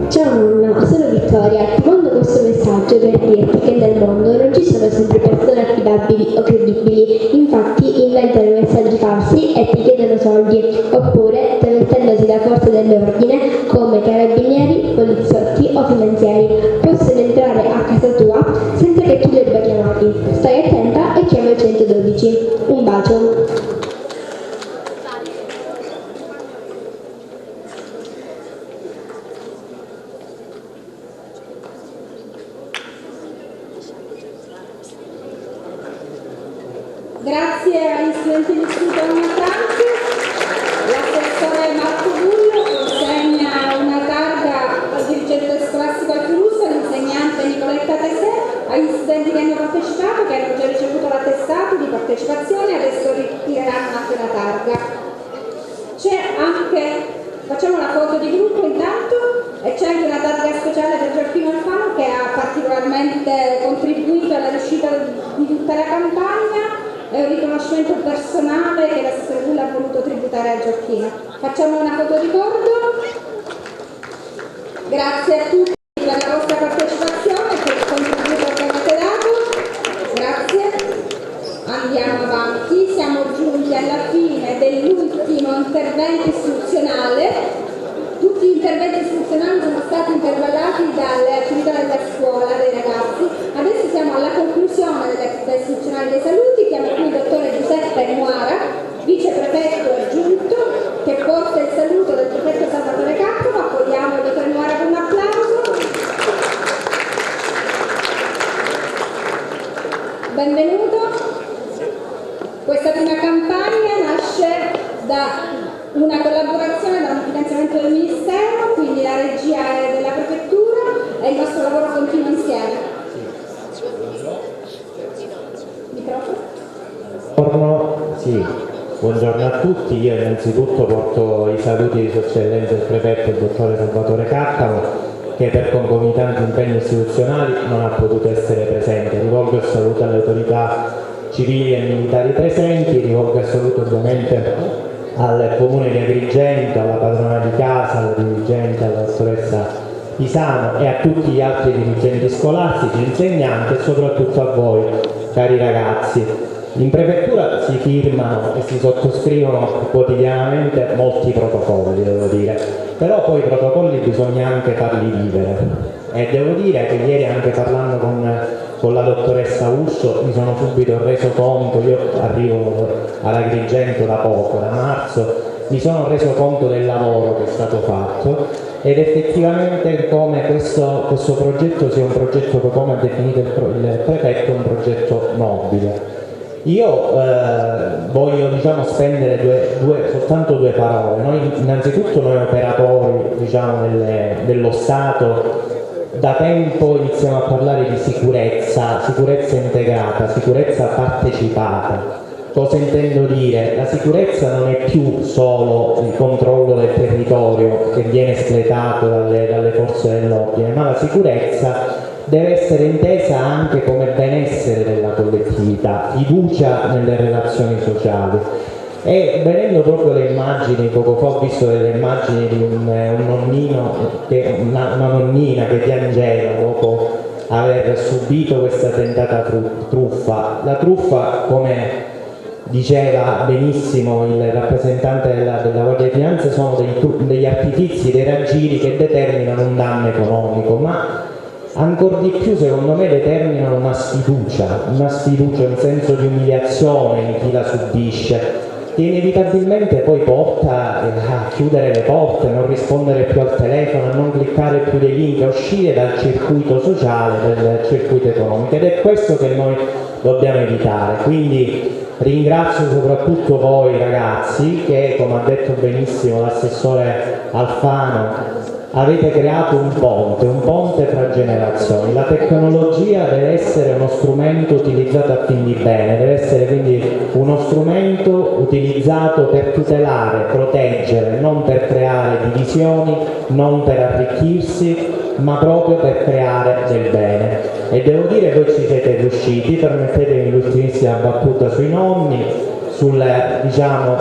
Ciao nonna, sono Vittoria, ti mando questo messaggio per dirti che nel mondo non ci sono sempre persone affidabili o credibili, infatti inventano messaggi falsi e ti chiedono soldi, oppure tramettendosi da forze dell'ordine come carabinieri, poliziotti o finanziari, possono entrare a casa tua senza che tu li abbia chiamati. Stai attenta e chiama il 112. Un bacio! Grazie agli studenti dell'Istituto Anna Franchi, l'assessore Marco Bullo consegna una targa al dirigente scolastico Alfiruso, all'insegnante Nicoletta Tesè, agli studenti che hanno partecipato, che hanno già ricevuto l'attestato di partecipazione, adesso ritireranno anche la targa. C'è anche, facciamo la foto di gruppo intanto, e c'è anche una targa speciale per Giorgino Alfano che ha particolarmente contribuito alla riuscita di tutta la campagna. È un riconoscimento personale che l'assessore Bullo ha voluto tributare a Giorgino. Facciamo una foto ricordo. Grazie a tutti per la vostra partecipazione e per il contributo che avete dato. Grazie. Andiamo avanti. Siamo giunti alla fine dell'ultimo intervento istituzionale. Tutti gli interventi istituzionali sono stati intervallati dalle attività della scuola, dei ragazzi. Adesso siamo alla conclusione delle attività istituzionali dei saluti. Chiamo qui il dottore Giuseppe Muara, viceprefetto aggiunto, che porta il saluto del prefetto Salvatore Cattolo. Accogliamo il dottor Muara con un applauso. Benvenuto. Questa prima campagna nasce da una collaborazione, da un finanziamento del Ministero, quindi la regia è della prefettura e il nostro lavoro continua insieme. Buongiorno a tutti, io innanzitutto porto i saluti di Sua Eccellenza il Prefetto, il Dottore Salvatore Cattamo, che per concomitanti impegni istituzionali non ha potuto essere presente. Rivolgo il saluto alle autorità civili e militari presenti, rivolgo il saluto ovviamente al Comune di Agrigento, alla padrona di casa, alla dirigente, alla dottoressa Pisano e a tutti gli altri dirigenti scolastici, insegnanti e soprattutto a voi, cari ragazzi. In prefettura si firmano e si sottoscrivono quotidianamente molti protocolli, devo dire, però poi i protocolli bisogna anche farli vivere e devo dire che ieri, anche parlando con la dottoressa Usso, mi sono subito reso conto. Io arrivo all'Agrigento da poco, da marzo, mi sono reso conto del lavoro che è stato fatto ed effettivamente come questo progetto sia un progetto che, come ha definito il prefetto, un progetto nobile. Io voglio spendere soltanto due parole. Innanzitutto noi operatori dello Stato da tempo iniziamo a parlare di sicurezza integrata, sicurezza partecipata. Cosa intendo dire? La sicurezza non è più solo il controllo del territorio che viene espletato dalle forze dell'ordine, ma la sicurezza deve essere intesa anche come benessere della collettività, fiducia nelle relazioni sociali. E vedendo proprio le immagini, poco fa ho visto delle immagini di un nonnino, una nonnina che piangeva dopo aver subito questa tentata truffa. La truffa, come diceva benissimo il rappresentante della Guardia di Finanza, sono degli artifizi, dei raggiri che determinano un danno economico, ma ancor di più secondo me determinano una sfiducia, un senso di umiliazione in chi la subisce, che inevitabilmente poi porta a chiudere le porte, a non rispondere più al telefono, a non cliccare più dei link, a uscire dal circuito sociale, dal circuito economico, ed è questo che noi dobbiamo evitare. Quindi ringrazio soprattutto voi ragazzi che, come ha detto benissimo l'assessore Alfano, avete creato un ponte tra generazioni. La tecnologia deve essere uno strumento utilizzato a fin di bene, deve essere quindi uno strumento utilizzato per tutelare, proteggere, non per creare divisioni, non per arricchirsi, ma proprio per creare del bene. E devo dire che voi ci siete riusciti. Permettetemi l'ultimissima battuta sui nonni, sul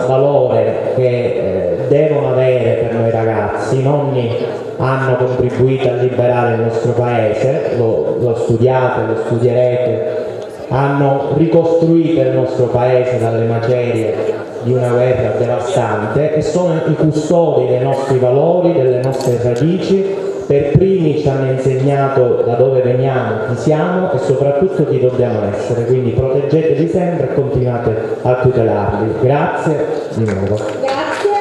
valore che devono avere per noi ragazzi. I nonni hanno contribuito a liberare il nostro paese, lo studiate, lo studierete, hanno ricostruito il nostro paese dalle macerie di una guerra devastante e sono i custodi dei nostri valori, delle nostre radici. Per primi ci hanno insegnato da dove veniamo, chi siamo e soprattutto chi dobbiamo essere, quindi proteggetevi sempre e continuate a tutelarli. Grazie di nuovo. Grazie,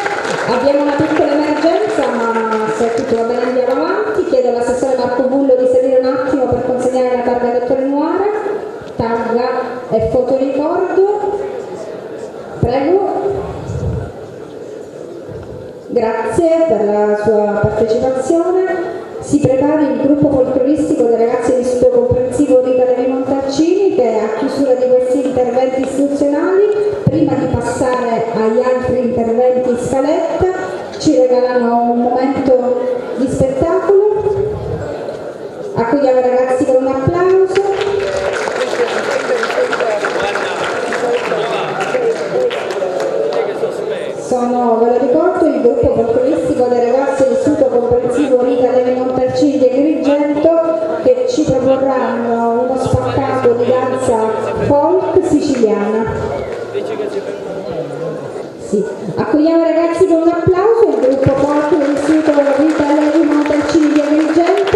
abbiamo una piccola emergenza, ma se tutto va bene andiamo avanti. Chiedo all'assessore Marco Bullo di salire un attimo per consegnare la targa al dottore Nuara, targa e fotoricordo. Prego. Grazie per la sua partecipazione. Si prepari il gruppo folcloristico dei ragazzi dell'Istituto Comprensivo Rita Levi Montalcini che a chiusura di questi interventi istituzionali, prima di passare agli altri interventi in scaletta, ci regalano un momento di spettacolo. Accogliamo i ragazzi con un applauso. Ve lo ricordo, il gruppo folcloristico dei ragazzi dell'Istituto Comprensivo Rita Levi Montalcini di Agrigento, che ci proporranno uno spaccato di danza folk siciliana. Sì. Accogliamo i ragazzi con un applauso, il gruppo folk dell'Istituto Rita Levi Montalcini di Agrigento.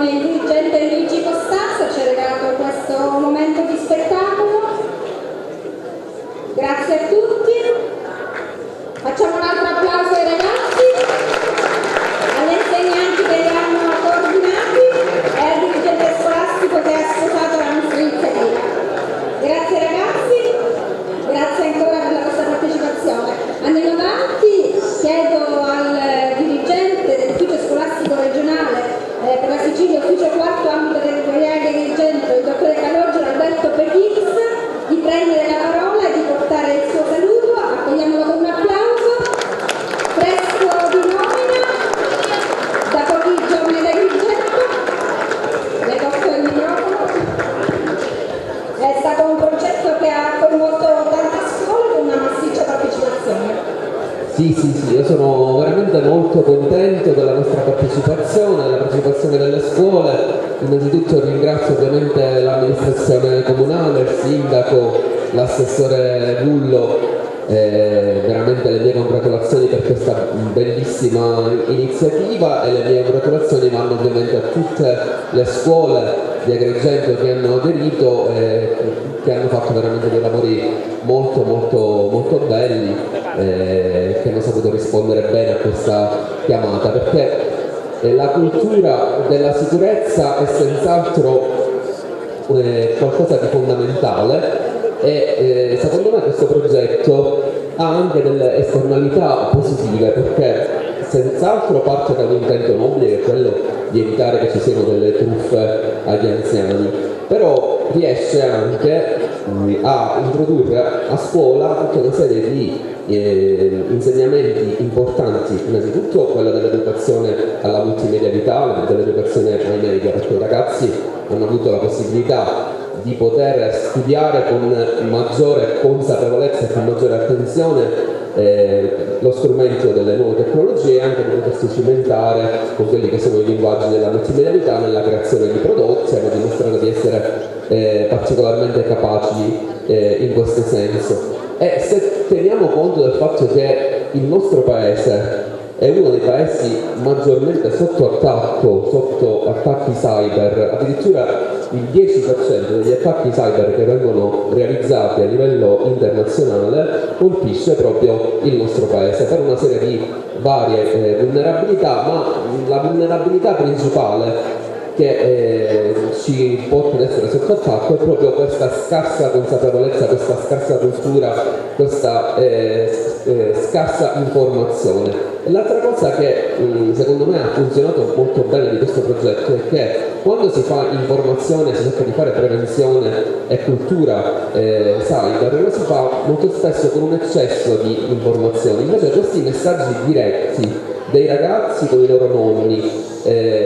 con il dirigente Luigi Costanzo, ci ha regalato questo momento di spettacolo. Grazie a tutti. Facciamo un altro applauso ai ragazzi, agli insegnanti che li hanno coordinati e al dirigente scolastico che ha sposato la nostra iniziativa. Grazie ragazzi, grazie ancora per la vostra partecipazione. Andiamo avanti, chiedo al dirigente dell'ufficio scolastico regionale per la Sicilia, ufficio quarto ambito territoriale dirigente, il dottore Calogero Alberto Petix, di prendere la parola e di portare il suo saluto. Accogliamolo con un applauso. Fresco di nomina, da pochi giorni da dirigente. Le tocco il microfono. È stato un progetto che ha coinvolto tante scuole con una massiccia partecipazione. Sì, io sono veramente molto contento della nostra partecipazione, della partecipazione delle scuole. Innanzitutto ringrazio ovviamente l'amministrazione comunale, il sindaco, l'assessore Bullo, veramente le mie congratulazioni per questa bellissima iniziativa e le mie congratulazioni vanno ovviamente a tutte le scuole di Agrigento che hanno aderito e che hanno fatto veramente dei lavori molto belli, che hanno saputo rispondere bene a questa chiamata, perché la cultura della sicurezza è senz'altro qualcosa di fondamentale e secondo me questo progetto ha anche delle esternalità positive, perché senz'altro parte da un intento nobile che è quello di evitare che ci siano delle truffe agli anziani, però riesce anche a introdurre a scuola tutta una serie di insegnamenti importanti, innanzitutto quello dell'educazione alla multimedialità, dell'educazione ai media, perché i ragazzi hanno avuto la possibilità di poter studiare con maggiore consapevolezza e con maggiore attenzione lo strumento delle nuove tecnologie e anche di potersi cimentare con quelli che sono i linguaggi della multimedialità nella creazione di prodotti. Hanno dimostrato di essere particolarmente capaci in questo senso. E se teniamo conto del fatto che il nostro paese è uno dei paesi maggiormente sotto attacchi cyber, addirittura il 10% degli attacchi cyber che vengono realizzati a livello internazionale colpisce proprio il nostro paese per una serie di varie vulnerabilità, ma la vulnerabilità principale che ci porta ad essere sotto attacco è proprio questa scarsa consapevolezza, questa scarsa cultura, questa scarsa informazione. E l'altra cosa che secondo me ha funzionato molto bene di questo progetto è che quando si fa informazione, si cerca di fare prevenzione e cultura cyber, lo si fa molto spesso con un eccesso di informazioni. Invece questi messaggi diretti dei ragazzi con i loro nonni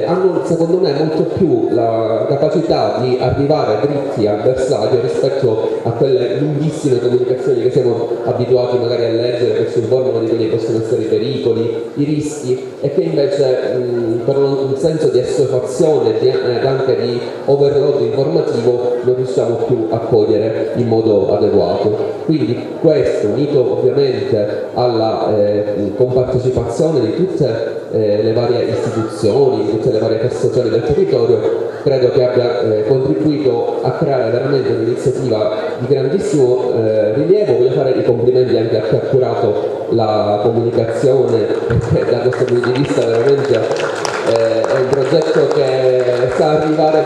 hanno secondo me molto più la capacità di arrivare dritti al bersaglio rispetto a quelle lunghissime comunicazioni che siamo abituati magari a leggere, che ci informano di quelli che possono essere i pericoli, i rischi, e che invece per un senso di assuefazione ed anche di overload informativo non riusciamo più a cogliere in modo adeguato. Quindi questo, unito ovviamente alla compartecipazione di tutte le varie istituzioni, tutte le varie classi sociali del territorio, credo che abbia contribuito a creare veramente un'iniziativa di grandissimo rilievo. Voglio fare i complimenti anche a chi ha curato la comunicazione, perché da questo punto di vista veramente è un progetto che sa arrivare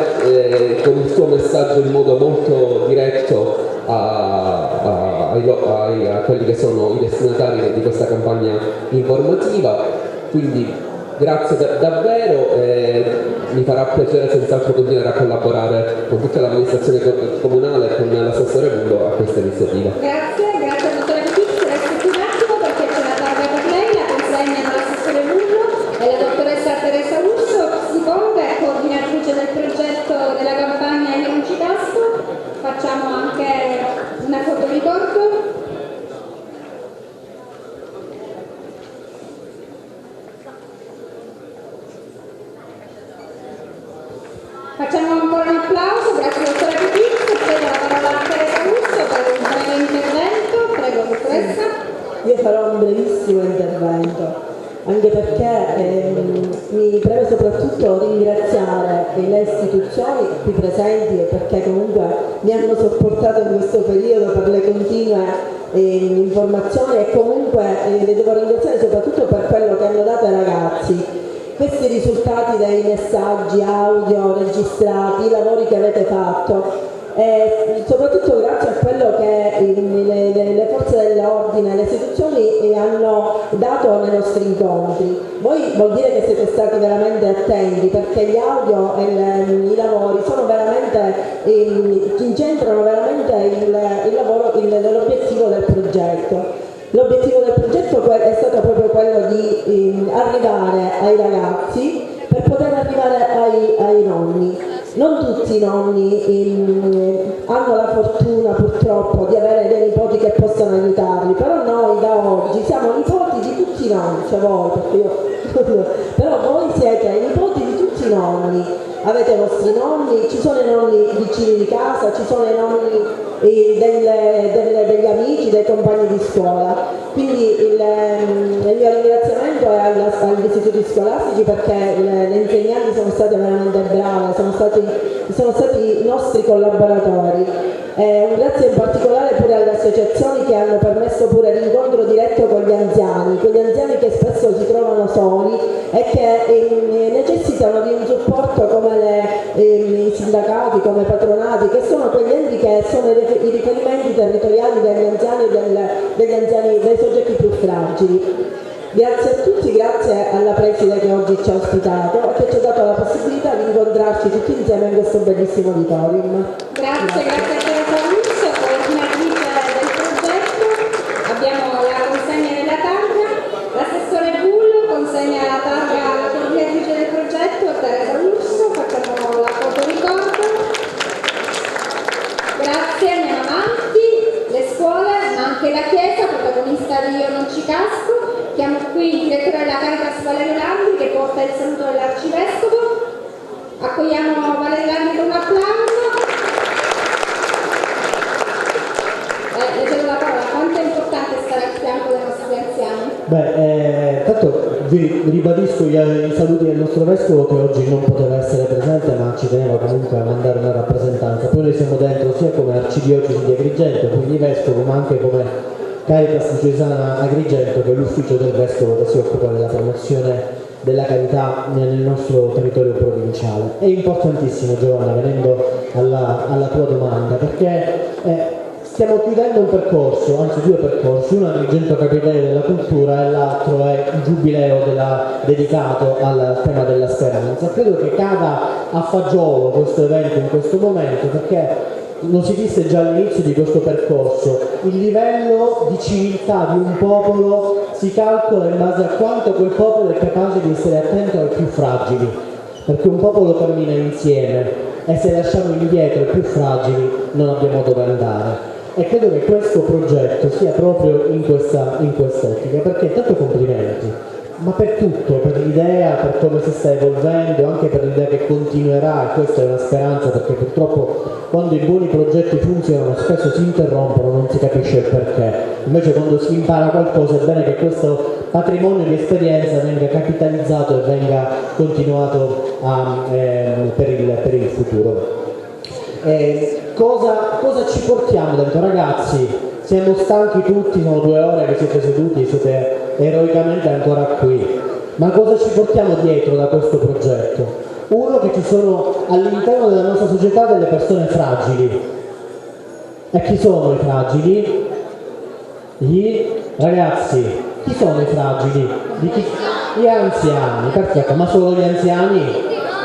con il suo messaggio in modo molto diretto a quelli che sono i destinatari di questa campagna informativa. Quindi grazie davvero, mi farà piacere senz'altro continuare a collaborare con tutta l'amministrazione comunale e con l'assessore Bullo a questa iniziativa. Grazie al dottore Petix. Resti più un attimo perché c'è la targa per lei, la consegna dall'assessore Bullo e la dottoressa Teresa Russo, psicologa e coordinatrice del progetto della campagna Io non ci casco. Facciamo anche una foto ricordo. Facciamo ancora un applauso, grazie dottore Petix. Prego la parola a Teresa Russo per un breve intervento. Prego dottoressa. Io farò un brevissimo intervento. anche perché mi preme soprattutto ringraziare le istituzioni qui presenti perché comunque mi hanno sopportato in questo periodo per le continue informazioni e comunque le devo ringraziare soprattutto per quello che hanno dato ai ragazzi. Questi risultati dei messaggi audio registrati, i lavori che avete fatto, soprattutto grazie a quello che le forze dell'ordine e le istituzioni hanno dato nei nostri incontri. Voi vuol dire che siete stati veramente attenti perché gli audio e i lavori sono veramente, incentrano veramente l'obiettivo del progetto. L'obiettivo del progetto è stato proprio quello di arrivare ai ragazzi per poter arrivare ai nonni. Non tutti i nonni hanno la fortuna purtroppo di avere dei nipoti che possano aiutarli, però noi da oggi siamo nipoti di tutti i nonni, cioè voi, perché io, però voi siete i nipoti di tutti i nonni, avete i vostri nonni, ci sono i nonni vicini di casa, ci sono i nonni degli amici, dei compagni di scuola. Quindi il mio ringraziamento è agli istituti scolastici perché le insegnanti sono state veramente brave, sono stati i nostri collaboratori. Un grazie in particolare pure alle associazioni che hanno permesso pure l'incontro diretto con gli anziani, quegli anziani che spesso si trovano soli e che necessitano di un supporto come i sindacati, come i patronati, che sono quegli enti che sono i riferimenti territoriali degli anziani e dei soggetti più fragili. Grazie a tutti, grazie alla preside che oggi ci ha ospitato e che ci ha dato la possibilità di incontrarci tutti insieme in questo bellissimo auditorium. Grazie a Teresa Russo, coordinatrice del progetto. Abbiamo la consegna della targa, l'assessore Bullo consegna la targa alla coordinatrice del progetto, Teresa Russo, facciamo la foto ricordo. Grazie, andiamo avanti, le scuole, ma anche la Chiesa, protagonista di Io non ci casco. Chiamo qui il direttore della Caritas Valerio Landi che porta il saluto dell'Arcivescovo. Accogliamo Valerio Landi con un applauso. Le cedo la parola, quanto è importante stare a fianco dei nostri anziani? Tanto vi ribadisco i saluti del nostro Vescovo che oggi non poteva essere presente ma ci teneva comunque a mandare una rappresentanza. Poi noi siamo dentro sia come Arcidiocesi di Agrigento, quindi Vescovo, ma anche come Caritas Diocesana Agrigento, che è l'ufficio del Vescovo che si occupa della promozione della carità nel nostro territorio provinciale. È importantissimo, Giovanna, venendo alla tua domanda, perché stiamo chiudendo un percorso, anzi due percorsi, uno è Agrigento Capitale della Cultura e l'altro è il Giubileo dedicato al tema della speranza. Credo che cada a fagiolo questo evento in questo momento perché lo si disse già all'inizio di questo percorso, il livello di civiltà di un popolo si calcola in base a quanto quel popolo è capace di essere attento ai più fragili, perché un popolo cammina insieme e se lasciamo indietro i più fragili non abbiamo dove andare. E credo che questo progetto sia proprio in quest'ottica, perché tanto complimenti, ma per tutto, per l'idea, per come si sta evolvendo, anche per l'idea che continuerà, e questa è una speranza perché purtroppo quando i buoni progetti funzionano spesso si interrompono, non si capisce il perché, invece quando si impara qualcosa è bene che questo patrimonio di esperienza venga capitalizzato e venga continuato per il futuro. Cosa ci portiamo dentro, ragazzi? Siamo stanchi tutti, sono 2 ore che siete seduti, siete eroicamente ancora qui. Ma cosa ci portiamo dietro da questo progetto? Uno, che ci sono all'interno della nostra società delle persone fragili. E chi sono i fragili? Gli ragazzi. Chi sono i fragili? Gli anziani, perfetto, ma solo gli anziani?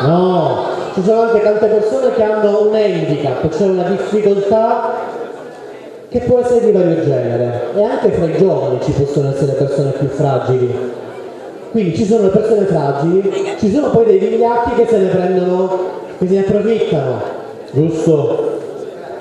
No, ci sono anche tante persone che hanno un handicap, cioè una difficoltà che può essere di vario genere, e anche fra i giovani ci possono essere persone più fragili. Quindi ci sono le persone fragili, ci sono poi dei vigliacchi che se ne prendono, che se ne approfittano, giusto?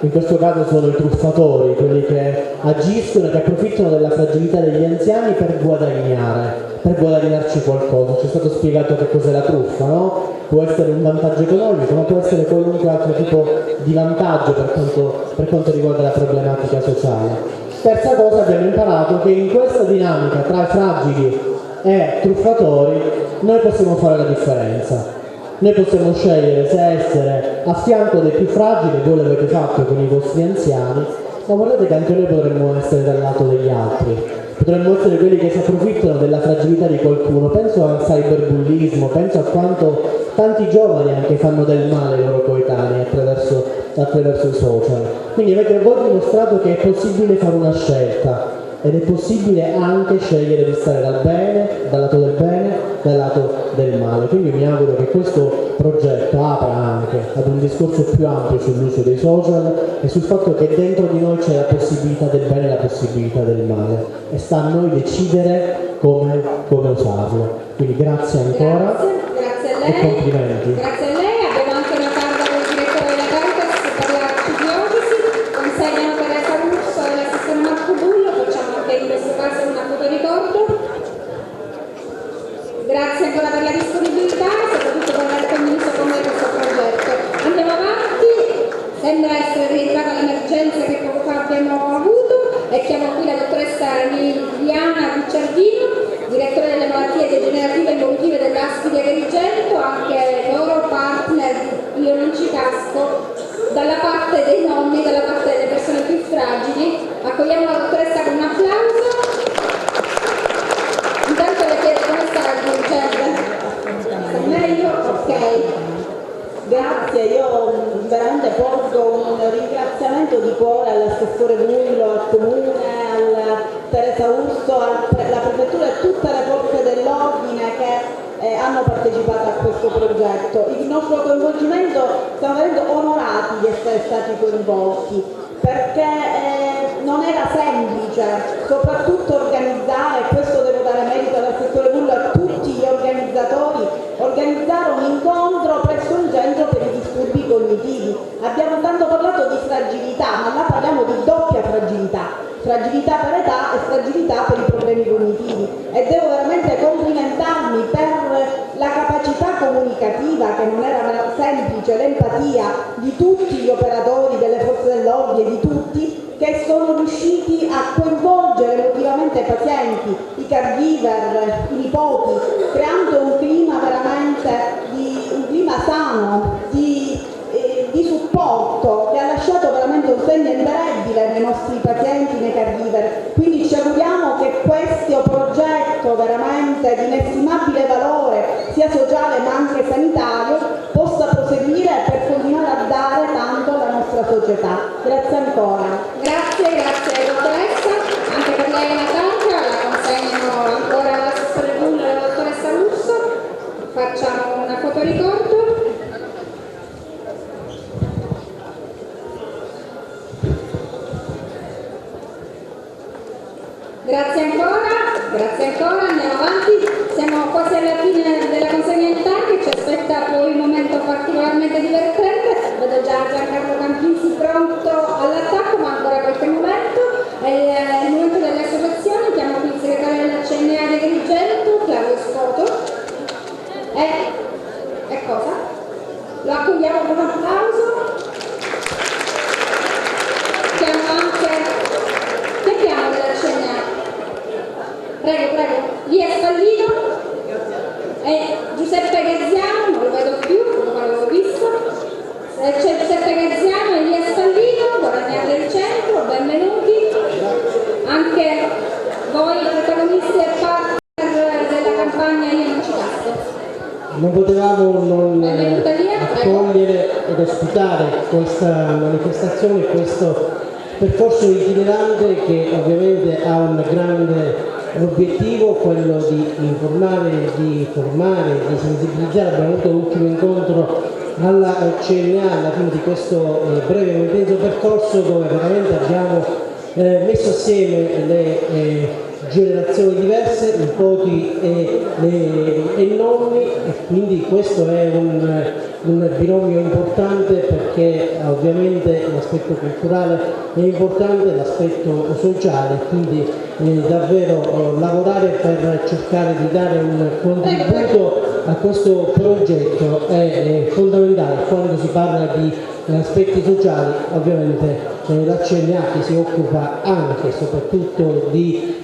In questo caso sono i truffatori, quelli che agiscono e che approfittano della fragilità degli anziani per guadagnarci qualcosa. Ci è stato spiegato che cos'è la truffa, no? Può essere un vantaggio economico, ma può essere qualunque altro tipo di vantaggio per quanto riguarda la problematica sociale. Terza cosa, abbiamo imparato che in questa dinamica tra i fragili e truffatori, noi possiamo fare la differenza. Noi possiamo scegliere se essere a fianco dei più fragili, voi l'avete fatto con i vostri anziani, ma guardate che anche noi potremmo essere dal lato degli altri. Potremmo essere quelli che si approfittano della fragilità di qualcuno. Penso al cyberbullismo, penso a quanto tanti giovani anche fanno del male ai loro coetanei attraverso i social. Quindi avete voi dimostrato che è possibile fare una scelta ed è possibile anche scegliere di stare dal bene, dal lato del bene, dal lato del male. Quindi mi auguro che questo progetto apra anche ad un discorso più ampio sull'uso dei social e sul fatto che dentro di noi c'è la possibilità del bene e la possibilità del male e sta a noi decidere come usarlo. Quindi grazie ancora Grazie a lei. e complimenti. Grazie a lei, abbiamo anche una carta del direttore della Caritas per l'arcidiocesi, consegnano Teresa Russo e l'assessore Marco Bullo, facciamo anche in questo caso una fotoricordo. Grazie ancora per la disponibilità e soprattutto per aver condiviso con me questo progetto. Andiamo avanti, sembra essere rientrata l'emergenza che poco fa abbiamo avuto e chiamo qui la dottoressa Liliana Guicciardino, direttore delle malattie degenerative e evolutive dell'ASPI di Agrigento, anche loro partner di Io non ci casco, dalla parte dei nonni, dalla parte delle persone più fragili. Accogliamo la dottoressa con un applauso. Intanto le chiedo come sta il dirigente? Sta meglio? Ok. Grazie, io veramente porgo un ringraziamento di cuore all'assessore Bullo, al Comune, alla Teresa Urso, alla Prefettura e tutte le forze dell'ordine che hanno partecipato a questo progetto. Il nostro coinvolgimento, stiamo vedendo onorati di essere stati coinvolti, perché non era semplice, soprattutto organizzare, e questo devo dare merito all'assessore Bullo e a tutti gli organizzatori, organizzare un incontro presso un centro per i disturbi cognitivi. Abbiamo tanto parlato di fragilità, ma là parliamo di doppia fragilità, fragilità per età e fragilità per i problemi cognitivi, e devo veramente complimentarmi per la capacità comunicativa, che non era semplice, l'empatia di tutti gli operatori delle forze dell'ordine, di tutti, che sono riusciti a coinvolgere emotivamente i pazienti, i caregiver, i nipoti, creando un clima veramente un clima sano, di supporto, che ha lasciato veramente un segno indelebile nei nostri pazienti, nei caregiver. Quindi ci auguriamo che questo progetto veramente di inestimabile valore, sia sociale ma anche sanitario, possa proseguire per continuare a dare tanto alla nostra società. Grazie ancora. Grazie dottoressa, anche per lei una carta, la consegnano ancora all'assessore Bullo e alla dottoressa Russo. Facciamo una fotoricordo. Grazie ancora, andiamo avanti, siamo quasi alla fine della consegna in targa, ci aspetta poi un momento particolarmente divertente, vedo già Giancarlo Campisi pronto all'attacco, ma ancora qualche momento, è il momento delle associazioni, chiamo qui il segretario della CNA di Agrigento, Claudio Spoto, e cosa? Lo accogliamo con un applauso, chiamo anche, che abbiamo della CNA? Prego, lì è Spallino e Giuseppe Gaziano, non lo vedo più, non l'avevo visto. C'è Giuseppe Gaziano e lì è Spallino, guadagnate il centro, benvenuti. Anche voi protagonisti e partner della campagna Io non ci casco. Non potevamo non accogliere ed ospitare questa manifestazione, questo percorso itinerante che ovviamente ha un grande obiettivo, quello di informare, di formare, di sensibilizzare. Abbiamo avuto l'ultimo incontro alla CNA alla fine di questo breve ma intenso percorso, dove veramente abbiamo messo assieme le generazioni diverse, nipoti e nonni, e quindi questo è un binomio importante, perché ovviamente l'aspetto culturale è importante, l'aspetto sociale, quindi davvero lavorare per cercare di dare un contributo a questo progetto è fondamentale. Quando si parla di aspetti sociali ovviamente la CNA che si occupa anche e soprattutto di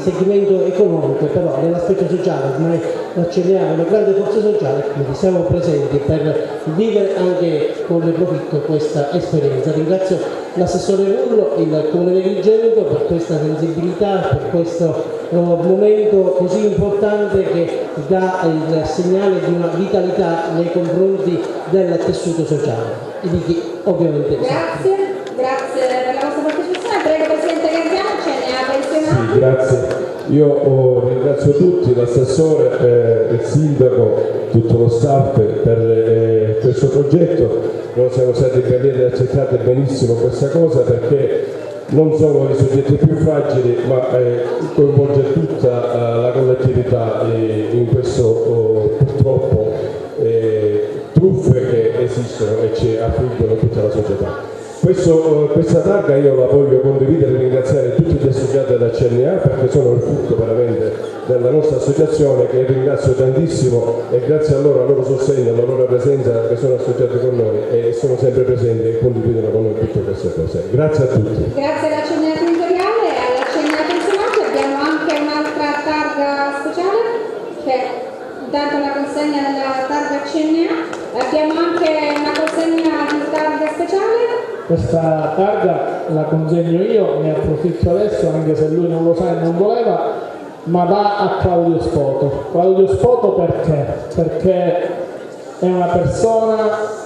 segmento economico, però nell'aspetto sociale ormai la CNA è una grande forza sociale, quindi siamo presenti per vivere anche con profitto questa esperienza. Ringrazio l'assessore Rullo, il Comune di Agrigento per questa sensibilità, per questo momento così importante che dà il segnale di una vitalità nei confronti del tessuto sociale e di chi ovviamente Grazie per la vostra partecipazione. Prego Presidente Gardiano, CNA pensionato. Sì, grazie. Io ringrazio tutti, l'assessore, il sindaco, tutto lo staff per questo progetto. Noi siamo stati per dire accettate benissimo questa cosa perché non sono i soggetti più fragili, ma coinvolge tutta la collettività in questo purtroppo truffe che esistono e ci affliggono tutta la società. Questa targa io la voglio condividere e ringraziare tutti gli associati della CNA perché sono il frutto veramente della nostra associazione, che ringrazio tantissimo, e grazie a loro, al loro sostegno, alla loro presenza, che sono associati con noi e sono sempre presenti e condividono con noi tutte queste cose. Grazie a tutti. Grazie alla CNA territoriale e alla CNA pensionati. Abbiamo anche un'altra targa speciale che intanto la consegna della targa CNA. Abbiamo anche una consegna di targa speciale. Questa targa la consegno io, ne approfitto adesso anche se lui non lo sa e non voleva, ma va a Claudio Spoto. Claudio Spoto perché? Perché è una persona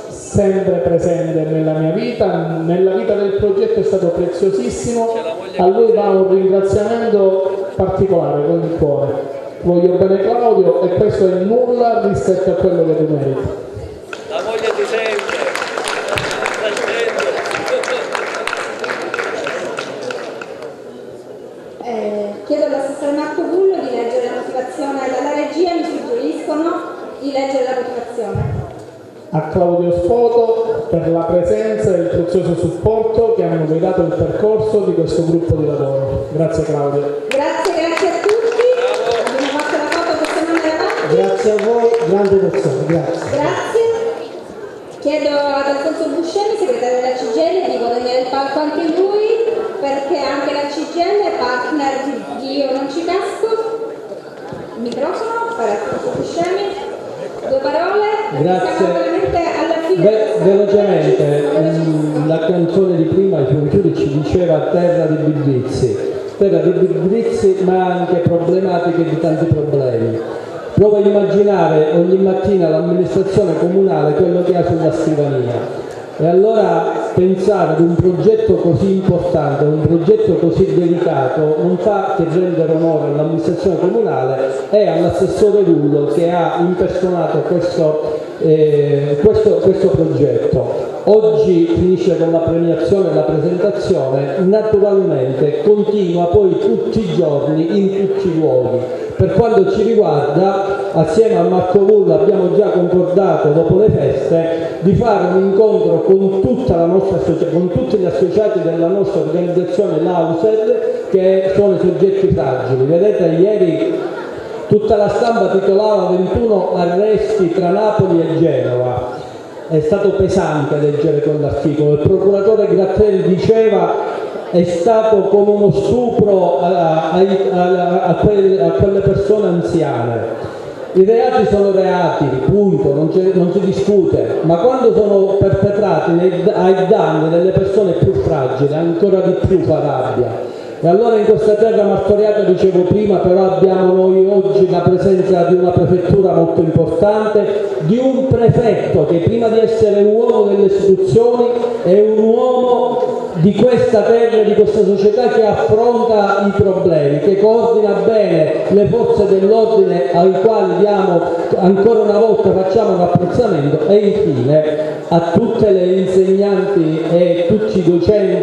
sempre presente nella mia vita, nella vita del progetto, è stato preziosissimo. A lui va un ringraziamento particolare con il cuore. Voglio bene Claudio e questo è nulla rispetto a quello che tu meriti. La voglia di sempre. Chiedo all'assessore Marco Bullo di leggere la motivazione. Dalla regia mi suggeriscono di leggere la motivazione. A Claudio Spoto per la presenza e il prezioso supporto che hanno guidato il percorso di questo gruppo di lavoro. Grazie Claudio. Grazie a tutti. Abbiamo fatto la foto questa settimana davanti. Grazie a voi, grande persone, Grazie. Chiedo ad Alfonso Buscemi, segretario della CGIL, di guadagnare il palco anche lui, perché anche la CGIL è partner di Io Non Ci Casco. Il microfono per Alfonso Buscemi. Due parole. Grazie. Siamo veramente alla fine. Velocemente, la canzone di prima, i Fiori ci diceva terra di biblizi, ma anche problematiche di tanti problemi. Prova a immaginare ogni mattina l'amministrazione comunale quello che ha sulla scrivania. E allora pensare ad un progetto così importante, un progetto così delicato, non fa che rendere onore all'amministrazione comunale e all'assessore Rullo che ha impersonato questo progetto. Oggi finisce con la premiazione e la presentazione, naturalmente continua poi tutti i giorni in tutti i luoghi. Per quanto ci riguarda, assieme a Marco Rullo abbiamo già concordato dopo le feste di fare un incontro con tutta la nostra con tutti gli associati della nostra organizzazione l'AUSEL, che sono i soggetti fragili. Vedete, ieri tutta la stampa titolava 21 arresti tra Napoli e Genova. È stato pesante leggere quell'articolo. Il procuratore Gratteri diceva è stato come uno stupro a quelle persone anziane. I reati sono reati, punto, non si discute, ma quando sono perpetrati ai danni delle persone più fragili ancora di più fa rabbia. E allora in questa terra martoriata, dicevo prima, però abbiamo noi oggi la presenza di una prefettura molto importante, di un prefetto che prima di essere un uomo delle istituzioni è un uomo di questa terra e di questa società che affronta i problemi, che coordina bene le forze dell'ordine ai quali diamo ancora una volta, facciamo un apprezzamento, e infine a tutte le insegnanti e tutti i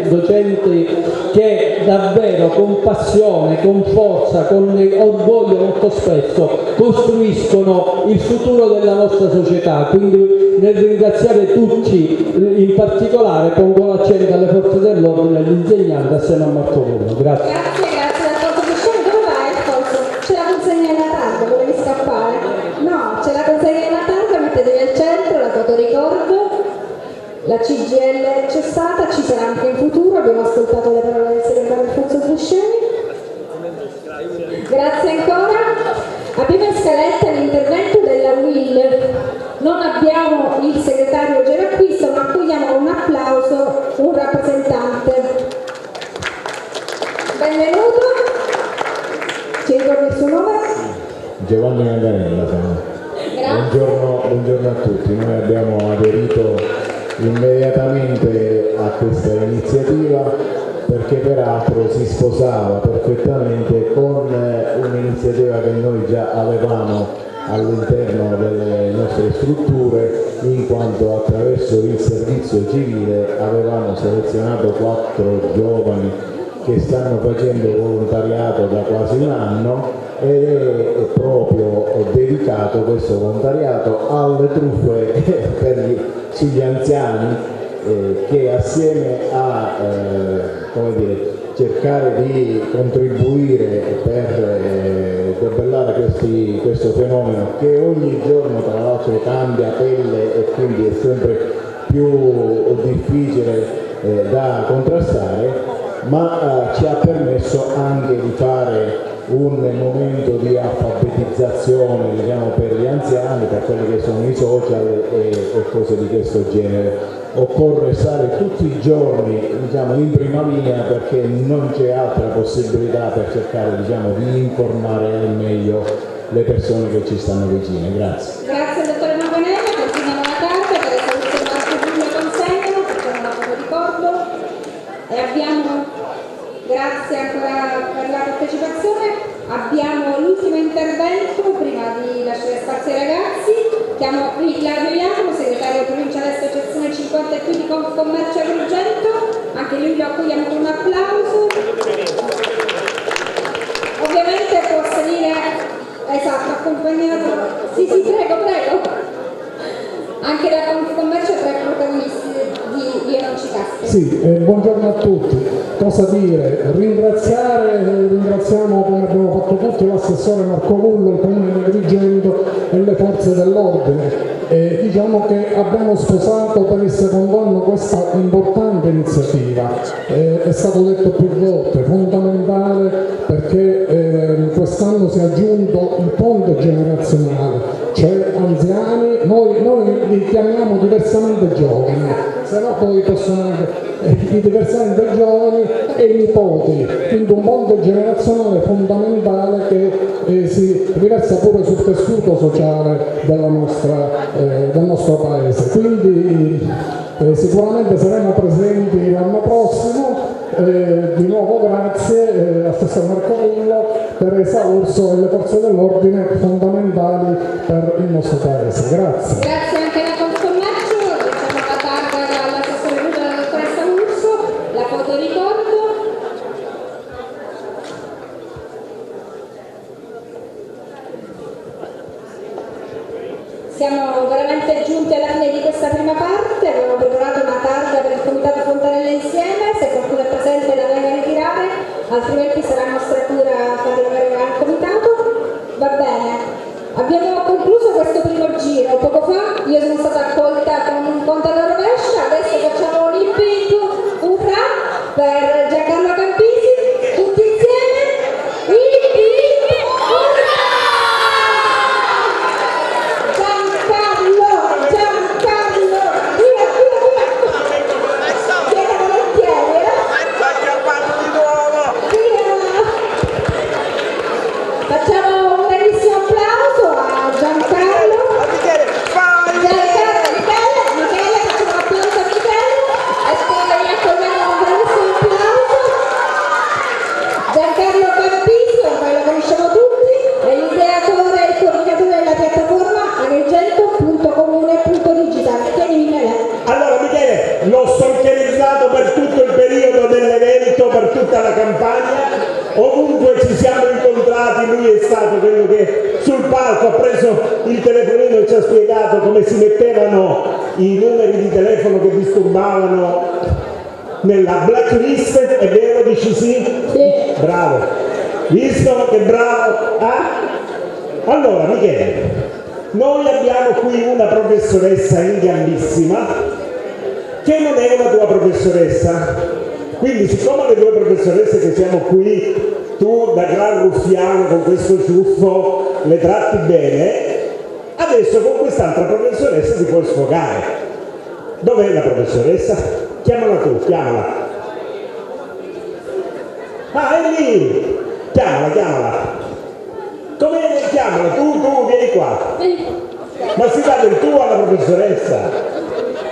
docenti che davvero con passione, con forza, con orgoglio molto spesso costruiscono il futuro della nostra società. Quindi nel ringraziare tutti, in particolare pongo l'accento alle forze dell'ordine e agli insegnanti assieme a Marco Rullo. Grazie. Grazie Alfonso Buscemi. Dove vai Alfonso? C'è la consegna della targa, volevi scappare? No, c'è la consegna della targa, mettetevi al centro, la foto ricordo. La CGIL c'è stata, ci sarà anche in futuro. Abbiamo ascoltato le parole del segretario Alfonso Fresceni. Grazie ancora. Abbiamo in scaletta l'intervento della Will. Non abbiamo il segretario Geracquisto, ma accogliamo con un applauso un rappresentante. Benvenuto. Ci ricordi il suo nome? Giovanni Manganella sono. Buongiorno a tutti. Noi abbiamo aderito immediatamente a questa iniziativa perché peraltro si sposava perfettamente con un'iniziativa che noi già avevamo all'interno delle nostre strutture, in quanto attraverso il servizio civile avevamo selezionato 4 giovani che stanno facendo volontariato da quasi un anno ed è proprio dedicato questo volontariato alle truffe sugli anziani che assieme a cercare di contribuire per debellare questo fenomeno che ogni giorno tra l'altro cambia pelle e quindi è sempre più difficile da contrastare, ma ci ha permesso anche di fare un momento di alfabetizzazione, diciamo, per gli anziani, per quelli che sono i social e cose di questo genere. Occorre stare tutti i giorni, diciamo, in prima linea perché non c'è altra possibilità per cercare, diciamo, di informare al meglio le persone che ci stanno vicine. Grazie. Grazie dottore Manganella, continuano la carta per le soluzioni Marco Giulio consegnano, facciamo una foto ricordo e abbiamo, grazie ancora per la partecipazione, abbiamo l'ultimo intervento prima di lasciare spazio ai ragazzi. Chiamo qui Claudio Iacono, segretario provinciale dell'Associazione 50 e più di Confcommercio Agrigento, anche lui lo accogliamo con un applauso. Ovviamente può salire, esatto, accompagnato, sì prego, anche da Confcommercio tra i protagonisti di Io non ci casco. Sì, buongiorno a tutti. Cosa dire? Ringraziamo come abbiamo fatto tutti l'assessore Marco Vullo, il comune di Agrigento e le forze dell'ordine. Diciamo che abbiamo sposato per il secondo anno questa importante iniziativa. È stato detto più volte, fondamentale perché quest'anno si è aggiunto il ponte generazionale, cioè anziani, noi li chiamiamo diversamente giovani, se no poi possono anche i diversamente giovani e i nipoti, quindi un ponte generazionale fondamentale che si riversa pure sul tessuto sociale del nostro paese. Quindi sicuramente saremo presenti l'anno prossimo. Di nuovo grazie assessore Marco Vullo per Esaurso e le forze dell'ordine fondamentali per il nostro paese. Grazie. Grazie anche alla Confcommercio, diciamo la targa all'assessore Vullo e alla dottoressa Urso, la foto ricordo. Siamo veramente giunti alla fine di questa prima parte, abbiamo preparato una targa per il Comitato Fontanella Insieme, se qualcuno è presente la venga a ritirare, altrimenti sarà nostra cura farla avere al Comitato. Va bene, abbiamo concluso questo primo giro, poco fa io sono stata accolta con un conto alla rovescia, adesso facciamo un invito, un rap per Giancarlo Campisi, tutti insieme, facciamo un bellissimo applauso a Giancarlo. Michele, facciamo un applauso a Michele e poi accogliamo un bellissimo applauso. Giancarlo Campisi, ormai lo conosciamo tutti, è l'ideatore e il coordinatore della piattaforma agrigento.comune.digital. Tieni Michele. Allora Michele, l'ho stalkerizzato per tutto il periodo dell'evento, per tutta la campagna. Ovunque ci siamo incontrati, lui è stato quello che sul palco ha preso il telefonino e ci ha spiegato come si mettevano i numeri di telefono che disturbavano nella blacklist. È vero, dici sì? Sì. Bravo. Visto che bravo? Allora Michele, noi abbiamo qui una professoressa in gambissima che non è una tua professoressa. Quindi siccome le due professoresse che siamo qui, tu da gran ruffiano con questo ciuffo le tratti bene, adesso con quest'altra professoressa ti puoi sfogare. Dov'è la professoressa? Chiamala tu, chiamala. Ah, è lì! Chiamala. Come chiamala? Tu, vieni qua. Ma si dà del tuo alla professoressa.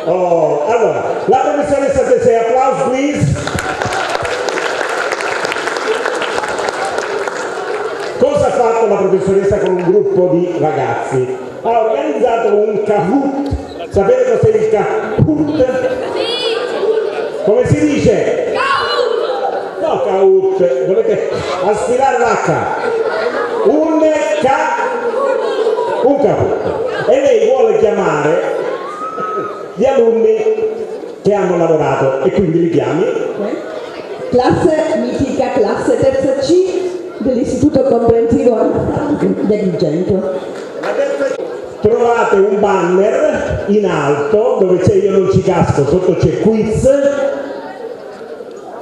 Oh, allora, la professoressa Tesei, applauso please. Cosa ha fatto la professoressa con un gruppo di ragazzi? Ha organizzato un Kahoot. Sapete cos'è il Kahoot? Come si dice? No, Kahoot, dovete aspirare l'H. Un Kahoot. E lei vuole chiamare gli alunni che hanno lavorato e quindi li chiami? Classe mitica, classe terza C dell'Istituto Comprensivo dell'Igento. Trovate un banner in alto dove c'è Io non ci casco, sotto c'è quiz.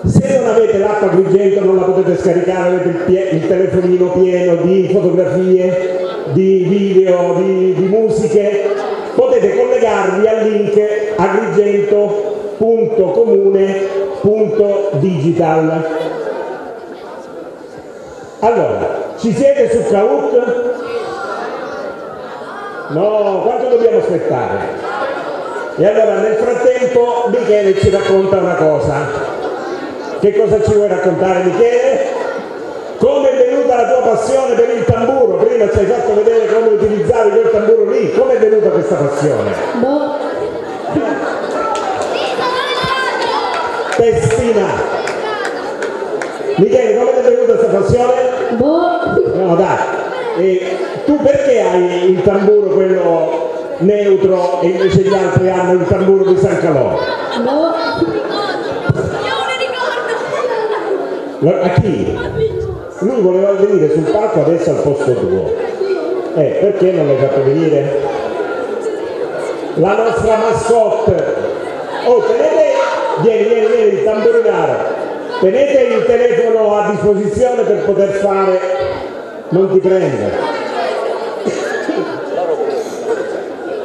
Se non avete l'app Agrigento non la potete scaricare, avete il telefonino pieno di fotografie, di video, di musiche, potete collegarvi al link agrigento.comune.digital. Allora, ci siete su Kahoot? No, quanto dobbiamo aspettare? E allora nel frattempo Michele ci racconta una cosa. Che cosa ci vuoi raccontare, Michele? Come è venuta la tua passione per il tamburo? Prima ci hai fatto vedere come utilizzavi quel tamburo lì. Come è venuta questa passione? Testina. Michele, come è venuta questa passione? No, dai. E tu perché hai il tamburo quello neutro e invece gli altri hanno il tamburo di San Calò? A chi? Lui voleva venire sul palco adesso al posto tuo. Perché non l'hai fatto venire? La nostra mascotte. Oh, tenete, vieni, il tamburinare. Tenete il telefono a disposizione per poter fare. Non ti prende.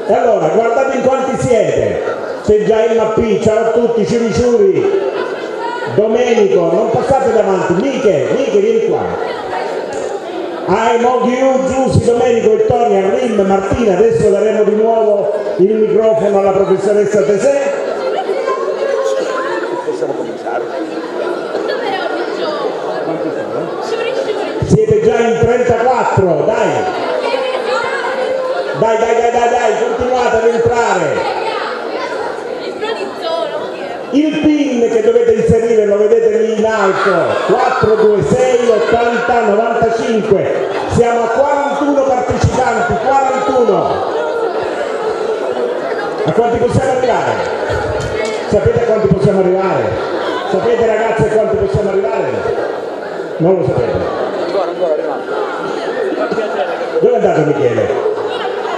E allora, guardate in quanti siete. C'è già il Mappi, ciao a tutti, ciuri. Domenico, non passate davanti. Miche, vieni qua. Moghiu, Giussi, Domenico, Vittoria, Rim, Martina. Adesso daremo di nuovo il microfono alla professoressa Tesei. Possiamo cominciare? Siete già in 34, dai, continuate ad entrare. Il PIN che dovete inserire lo vedete lì in alto, 426 80 95. Siamo a 41 partecipanti, 41. A quanti possiamo arrivare? Sapete a quanti possiamo arrivare? Sapete ragazzi a quanti possiamo arrivare? Non lo sapete. Dove è andato Michele?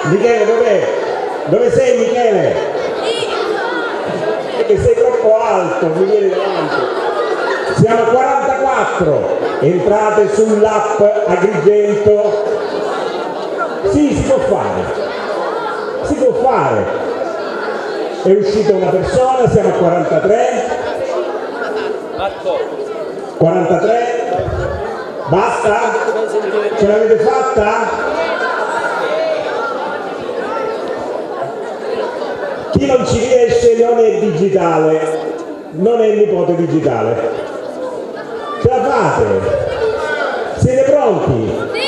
Michele dov'è? Dove sei Michele? Che sei troppo alto, mi vieni davanti. Siamo 44, entrate sull'app Agrigento. Sì, si può fare. È uscita una persona, siamo a 43. 43? Basta? Ce l'avete fatta? Chi non ci riesce non è digitale, non è nipote digitale. Ce la fate? Siete pronti? Sì!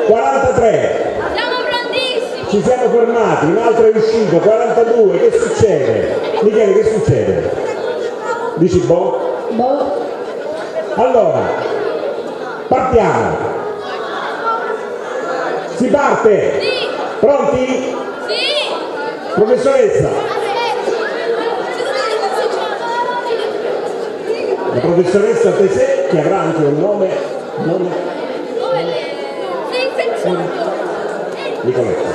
43. Siamo prontissimi! Ci siamo fermati, un altro è uscito, 42, che succede? Michele, che succede? Dici boh? Allora, partiamo! Si parte? Sì! Pronti? Professoressa, la professoressa Tesei, che avrà anche un nome Nicoletta.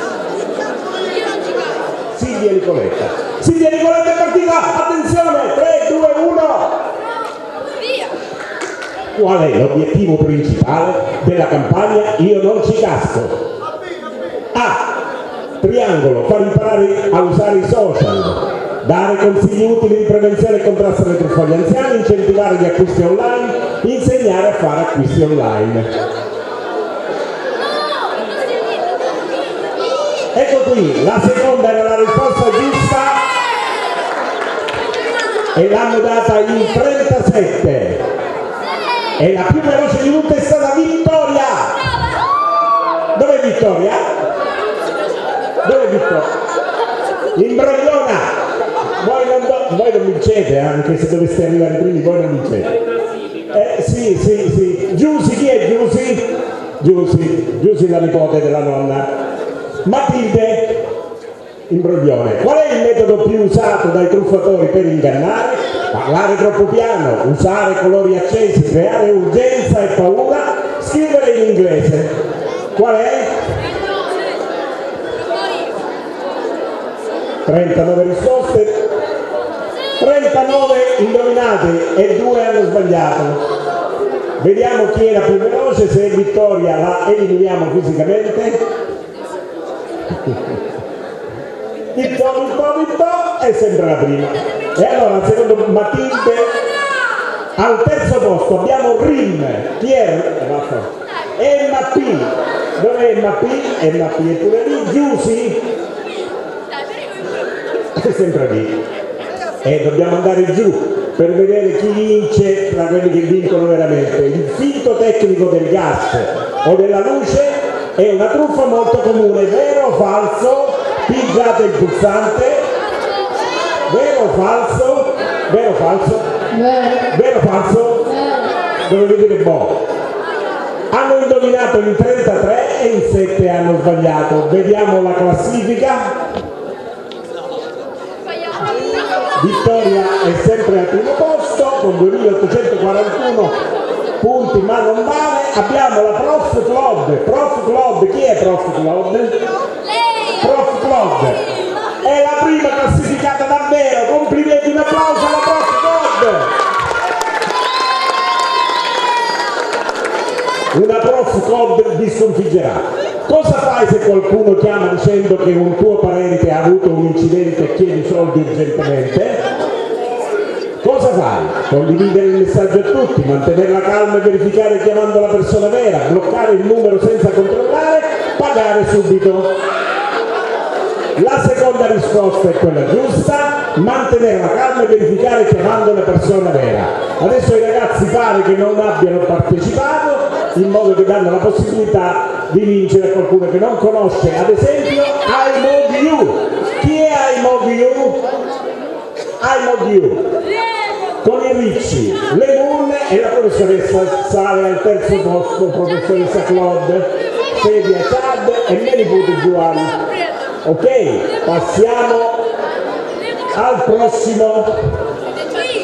Si Silvia Nicoletta. Silvia Nicoletta è partita, attenzione, 3, 2, 1. Qual è l'obiettivo principale della campagna Io non ci casco? A. Triangolo, far imparare a usare i social, dare consigli utili di prevenzione e contrasto alle truffe agli anziani, incentivare gli acquisti online, insegnare a fare acquisti online. Ecco qui, la seconda era la risposta giusta e l'hanno data in 37. E la più veloce di tutte è stata Vittoria. Dov'è Vittoria? Dov'è Vittoria? Imbrogliona. Voi non vincete, anche se doveste arrivare primi, voi non vincete. Sì. Giusy, chi è Giusy? Giusy la nipote della nonna. Matilde, imbroglione. Qual è il metodo più usato dai truffatori per ingannare? Parlare troppo piano, usare colori accesi, creare urgenza e paura, scrivere in inglese. Qual è? 39 risposte, 39 indovinate e 2 hanno sbagliato. Vediamo chi era più veloce, se è Vittoria la eliminiamo fisicamente. Vittoria è sempre la prima. E allora secondo Matilde al terzo posto abbiamo Rim. Chi è? Emma P. Dov'è Emma P? Emma P è pure lì. Giusy è sempre lì. E dobbiamo andare giù per vedere chi vince tra quelli che vincono veramente. Il finto tecnico del gas o della luce è una truffa molto comune, vero o falso? Pigiate il pulsante. Vero o falso? Vero o falso? Vero o falso? Dove vedete boh. Hanno indovinato in 33 e in 7 hanno sbagliato. Vediamo la classifica. Vittoria è sempre al primo posto con 2841 punti, ma non vale. Abbiamo la Prof Claude. Prof Claude, chi è Prof Claude? Prof Claude è la prima classificata davvero. Complimenti, un applauso alla Prof Claude. Una Prof Claude vi sconfiggerà. Cosa fai se qualcuno chiama dicendo che un tuo parente ha avuto un incidente e chiede soldi urgentemente? Cosa fai? Condividere il messaggio a tutti, mantenere la calma e verificare chiamando la persona vera, bloccare il numero senza controllare, pagare subito. La seconda risposta è quella giusta, mantenere la calma e verificare chiamando la persona vera. Adesso i ragazzi pare che non abbiano partecipato, in modo che danno la possibilità di vincere a qualcuno che non conosce, ad esempio I Love You. Chi è I Love You? I Love You con i Ricci, le Moon e la professoressa sale al terzo posto, professoressa Claude, Sedia Chad e me nipote Giovanni. Ok, passiamo al prossimo.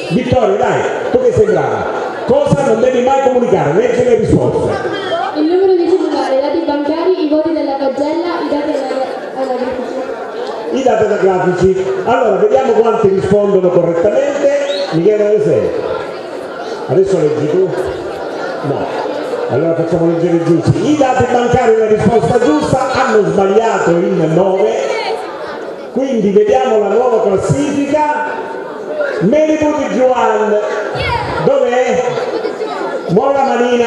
Vittoria, dai, tu che sei brava. Cosa non devi mai comunicare? Leggi le risposte. Il numero di cellulare, i dati bancari, i voti della pagella, i dati anagrafici. I dati anagrafici. Allora, vediamo quanti rispondono correttamente. Michele, dove sei? Adesso leggi tu? No. Allora facciamo leggere giusti. I dati bancari, la risposta giusta, hanno sbagliato in 9. Quindi vediamo la nuova classifica. Meniputi Giovanni. Dov'è? Muova la manina.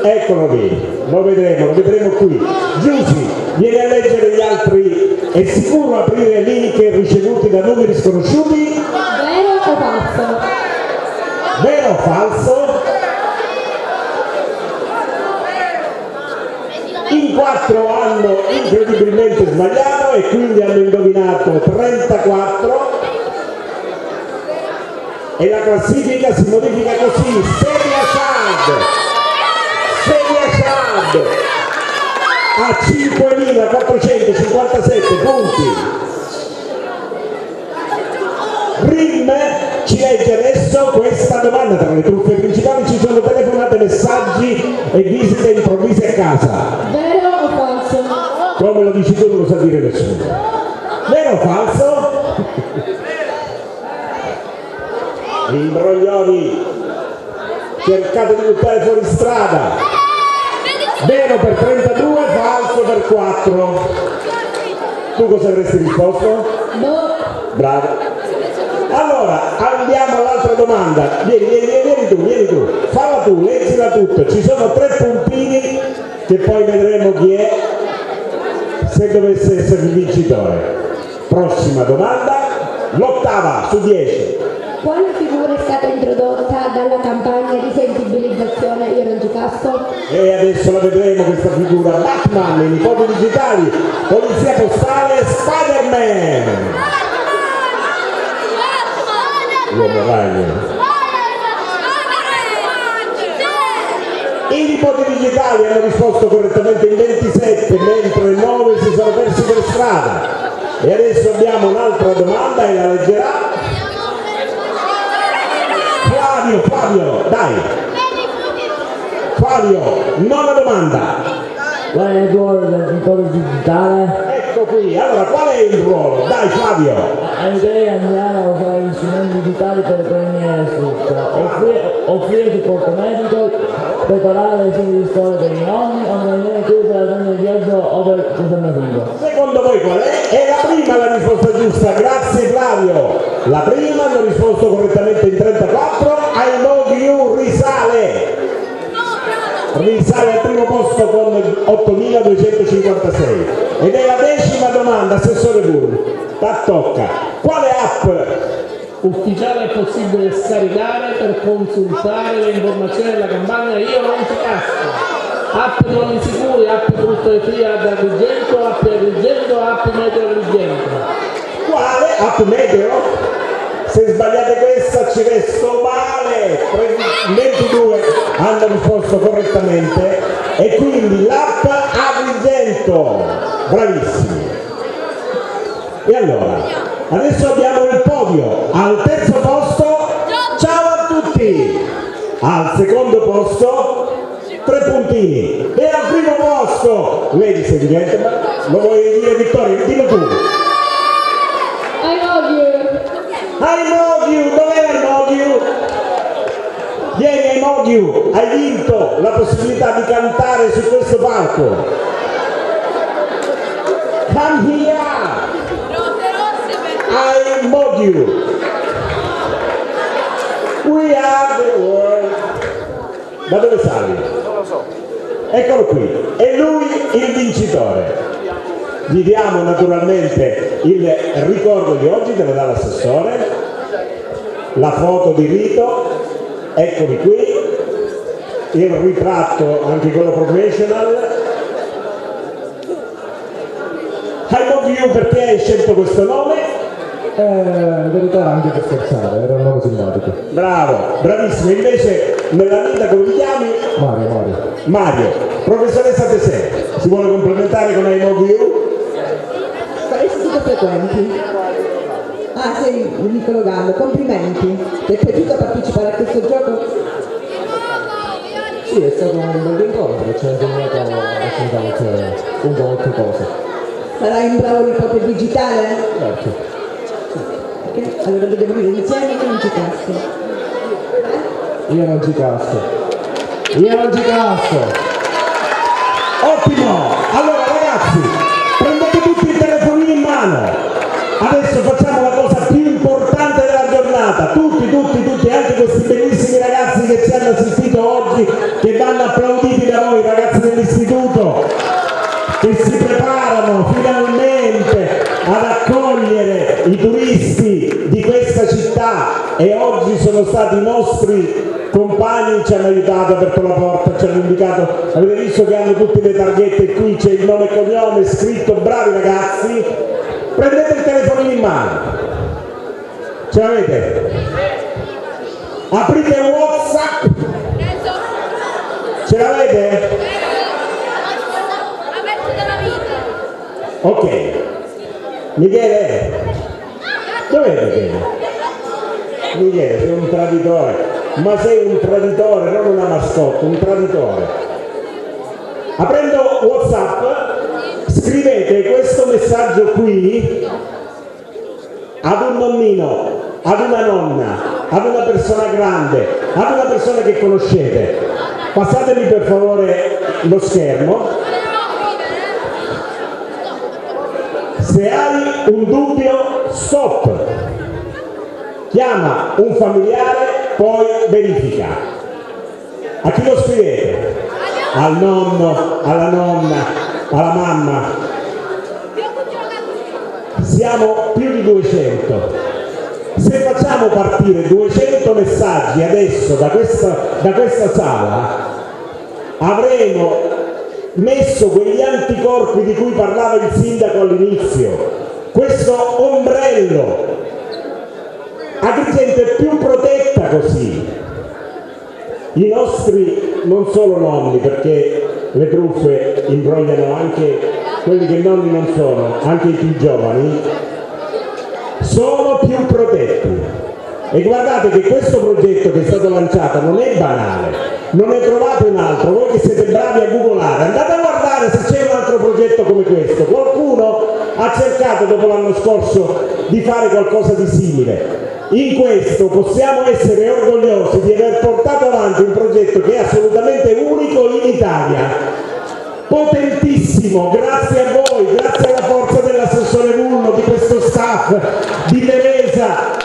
Eccolo lì, lo vedremo qui. Giusy, vieni a leggere gli altri. È sicuro aprire link ricevuti da numeri sconosciuti? Vero o falso? Vero o falso? In 4 hanno incredibilmente sbagliato e quindi hanno indovinato 34. E la classifica si modifica così: Sedia Chad a 5.457 punti. Rim ci legge adesso questa domanda: tra le truffe principali ci sono telefonate, messaggi e visite improvvise a casa. Vero o falso? Come lo dici tu, lo imbroglioni, cercate di buttare fuori strada. Vero per 32, falso per 4. Tu cosa avresti risposto? No. Bravo. Allora, andiamo all'altra domanda. Vieni tu. Falla tu, leggila tutta. Ci sono 3 puntini che poi vedremo chi è, se dovesse essere il vincitore. Prossima domanda, l'8ª su 10. Quale figura è stata introdotta dalla campagna di sensibilizzazione Io non ci casco? E adesso la vedremo questa figura. Batman, i nipoti digitali, polizia postale, Spider-Man. L'uomo ragno. I nipoti digitali hanno risposto correttamente in 27, mentre 9 si sono persi per strada. E adesso abbiamo un'altra domanda e la leggerà Flavio, dai. Flavio, nona domanda. Qual è il ruolo del nipote digitale? Ecco qui, allora qual è il ruolo? Dai Flavio. Aiutare Andrea a usare gli strumenti digitali per prevenire il frutto, offrire supporto medico, preparare le serie di storie per i nonni, organizzare tour per la zona di viaggio o per alternativo. Secondo voi qual è? È la prima la risposta giusta, grazie Flavio. La prima hanno risposto correttamente in 34, I know you risale al primo posto con 8.256 ed è la 10ª domanda, assessore Burri. Tocca. Quale app ufficiale è possibile scaricare per consultare le informazioni della campagna Io non ci casco? App droni sicuri, app frutto fria ad Agrigento, app Agrigento, app meteo Agrigento. Quale? App meteo? Se sbagliate questa ci resto male. 22 hanno risposto correttamente e quindi l'app Agrigento. Bravissimi. E allora, adesso abbiamo il podio. Al terzo posto, ciao a tutti. Al secondo posto, 3 puntini. E al primo posto, ladies and gentlemen, lo vuoi dire Vittorio? Dillo tu. I know you, dov'è I know you? Vieni I know you, hai vinto la possibilità di cantare su questo palco. Come here. I know you. We are the world. Da dove sali? Non lo so. Eccolo qui, è lui il vincitore. Gli diamo naturalmente il ricordo di oggi, te lo dà l'assessore, la foto di Rito, eccoli qui, il ritratto, anche quello professional. I love you, perché hai scelto questo nome? In verità anche per scherzare, era un nome simpatico. Bravo, bravissimo, invece nella vita come ti chiami? Mario. Professoressa Tesè, si vuole complementare con I love you? Qual istituto frequenti? Ah, sei Niccolo Gallo, complimenti. Ti è piaciuto partecipare a questo gioco? Sì, è stato un bel incontro, ci ha insegnato abbastanza molte cose. Sarai un bravo nipote digitale? Certo. Perché? Allora dobbiamo dire insieme che non ci casco. Io non ci casco. Ottimo! Allora ragazzi, prendete tutti il telefonino in mano. Adesso facciamo la cosa più importante della giornata. Tutti, anche questi bellissimi ragazzi che ci hanno assistito oggi, che vanno applauditi da voi, ragazzi dell'istituto, che si preparano finalmente ad accogliere i turisti di questa città e oggi sono stati i nostri compagni, ci hanno aiutato, aperto la porta, ci hanno indicato, avete visto che hanno tutte le targhette qui, c'è il nome e cognome scritto, bravi ragazzi, prendete il telefonino in mano, ce l'avete? Aprite WhatsApp, ce l'avete? Ok, Michele, dov'è Michele? Michele, sei un traditore, ma sei un traditore, non una mascotte, un traditore. Aprendo WhatsApp, scrivete questo messaggio qui ad un nonnino, ad una nonna, ad una persona grande, ad una persona che conoscete. Passatemi per favore lo schermo. Se hai un dubbio, stop. Chiama un familiare, poi verifica. A chi lo scrivete? Al nonno, alla nonna, alla mamma. Siamo più di 200. Se facciamo partire 200 messaggi adesso da questa sala, avremo messo quegli anticorpi di cui parlava il sindaco all'inizio, questo ombrello. Agrigento è più protetta così. I nostri, non solo nonni, perché le truffe imbrogliano anche quelli che nonni non sono, anche i più giovani, sono più protetti. E guardate che questo progetto che è stato lanciato non è banale, non ne trovate un altro. Voi che siete bravi a googolare, andate a guardare se c'è un altro progetto come questo. Qualcuno ha cercato dopo l'anno scorso di fare qualcosa di simile. In questo possiamo essere orgogliosi di aver portato avanti un progetto che è assolutamente unico in Italia, potentissimo, grazie a voi, grazie alla forza dell'assessore Vullo, di questo staff, di Teresa,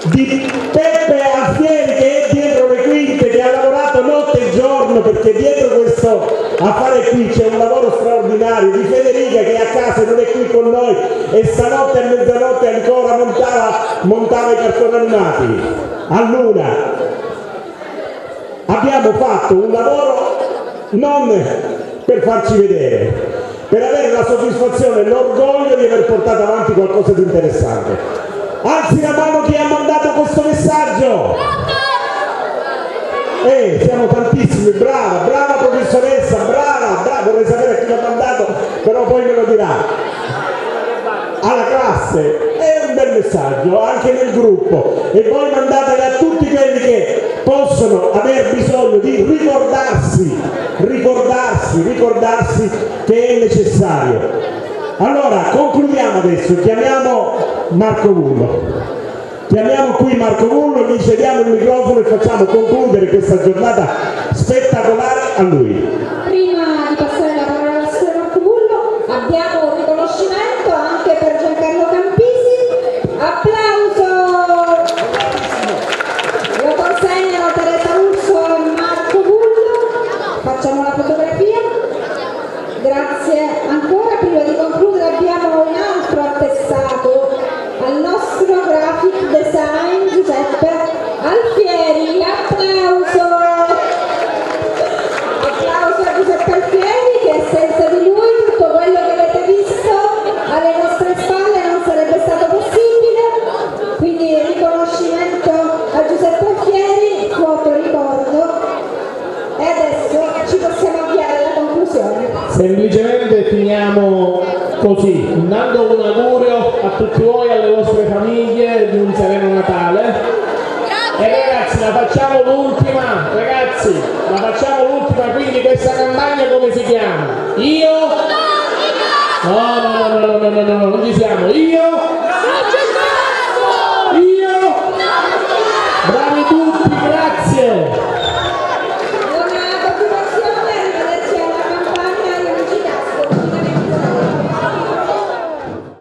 di Peppe Alfieri che è dietro le quinte, che ha lavorato notte e giorno, perché dietro questo affare qui c'è un lavoro straordinario, di Federica che è a casa e non è qui con noi e stanotte a mezzanotte ancora montava i cartoni animati a Luna. Abbiamo fatto un lavoro non per farci vedere, per avere la soddisfazione e l'orgoglio di aver portato avanti qualcosa di interessante. Alzi la mano chi ha mandato questo messaggio. Siamo tantissimi, brava professoressa, brava, vorrei sapere a chi l'ha mandato, però poi me lo dirà. Alla classe, è un bel messaggio, anche nel gruppo, e voi mandatele a tutti quelli che possono aver bisogno di ricordarsi che è necessario. Allora, concludiamo adesso, chiamiamo Marco Vullo. Chiamiamo qui Marco Vullo, gli cediamo il microfono e facciamo concludere questa giornata spettacolare a lui. Prima di passare la parola al signor Marco Vullo, abbiamo un riconoscimento anche per Giancarlo Campisi. Applauso! Lo consegnano Teresa Russo e Marco Vullo. Facciamo la fotografia. Grazie ancora. Prima di concludere abbiamo un altro attestato al nostro graphic design Giuseppe Alfieri. Applauso a Giuseppe Alfieri, che senza di lui tutto quello che avete visto alle nostre spalle non sarebbe stato possibile. Quindi riconoscimento a Giuseppe Alfieri, fuoco ricordo. E adesso ci possiamo avviare alla conclusione. Semplicemente finiamo così, dando un augurio a tutti voi e alle vostre famiglie di un sereno Natale. E ragazzi, la facciamo l'ultima, quindi questa campagna come si chiama? Io? No, non ci siamo. Io?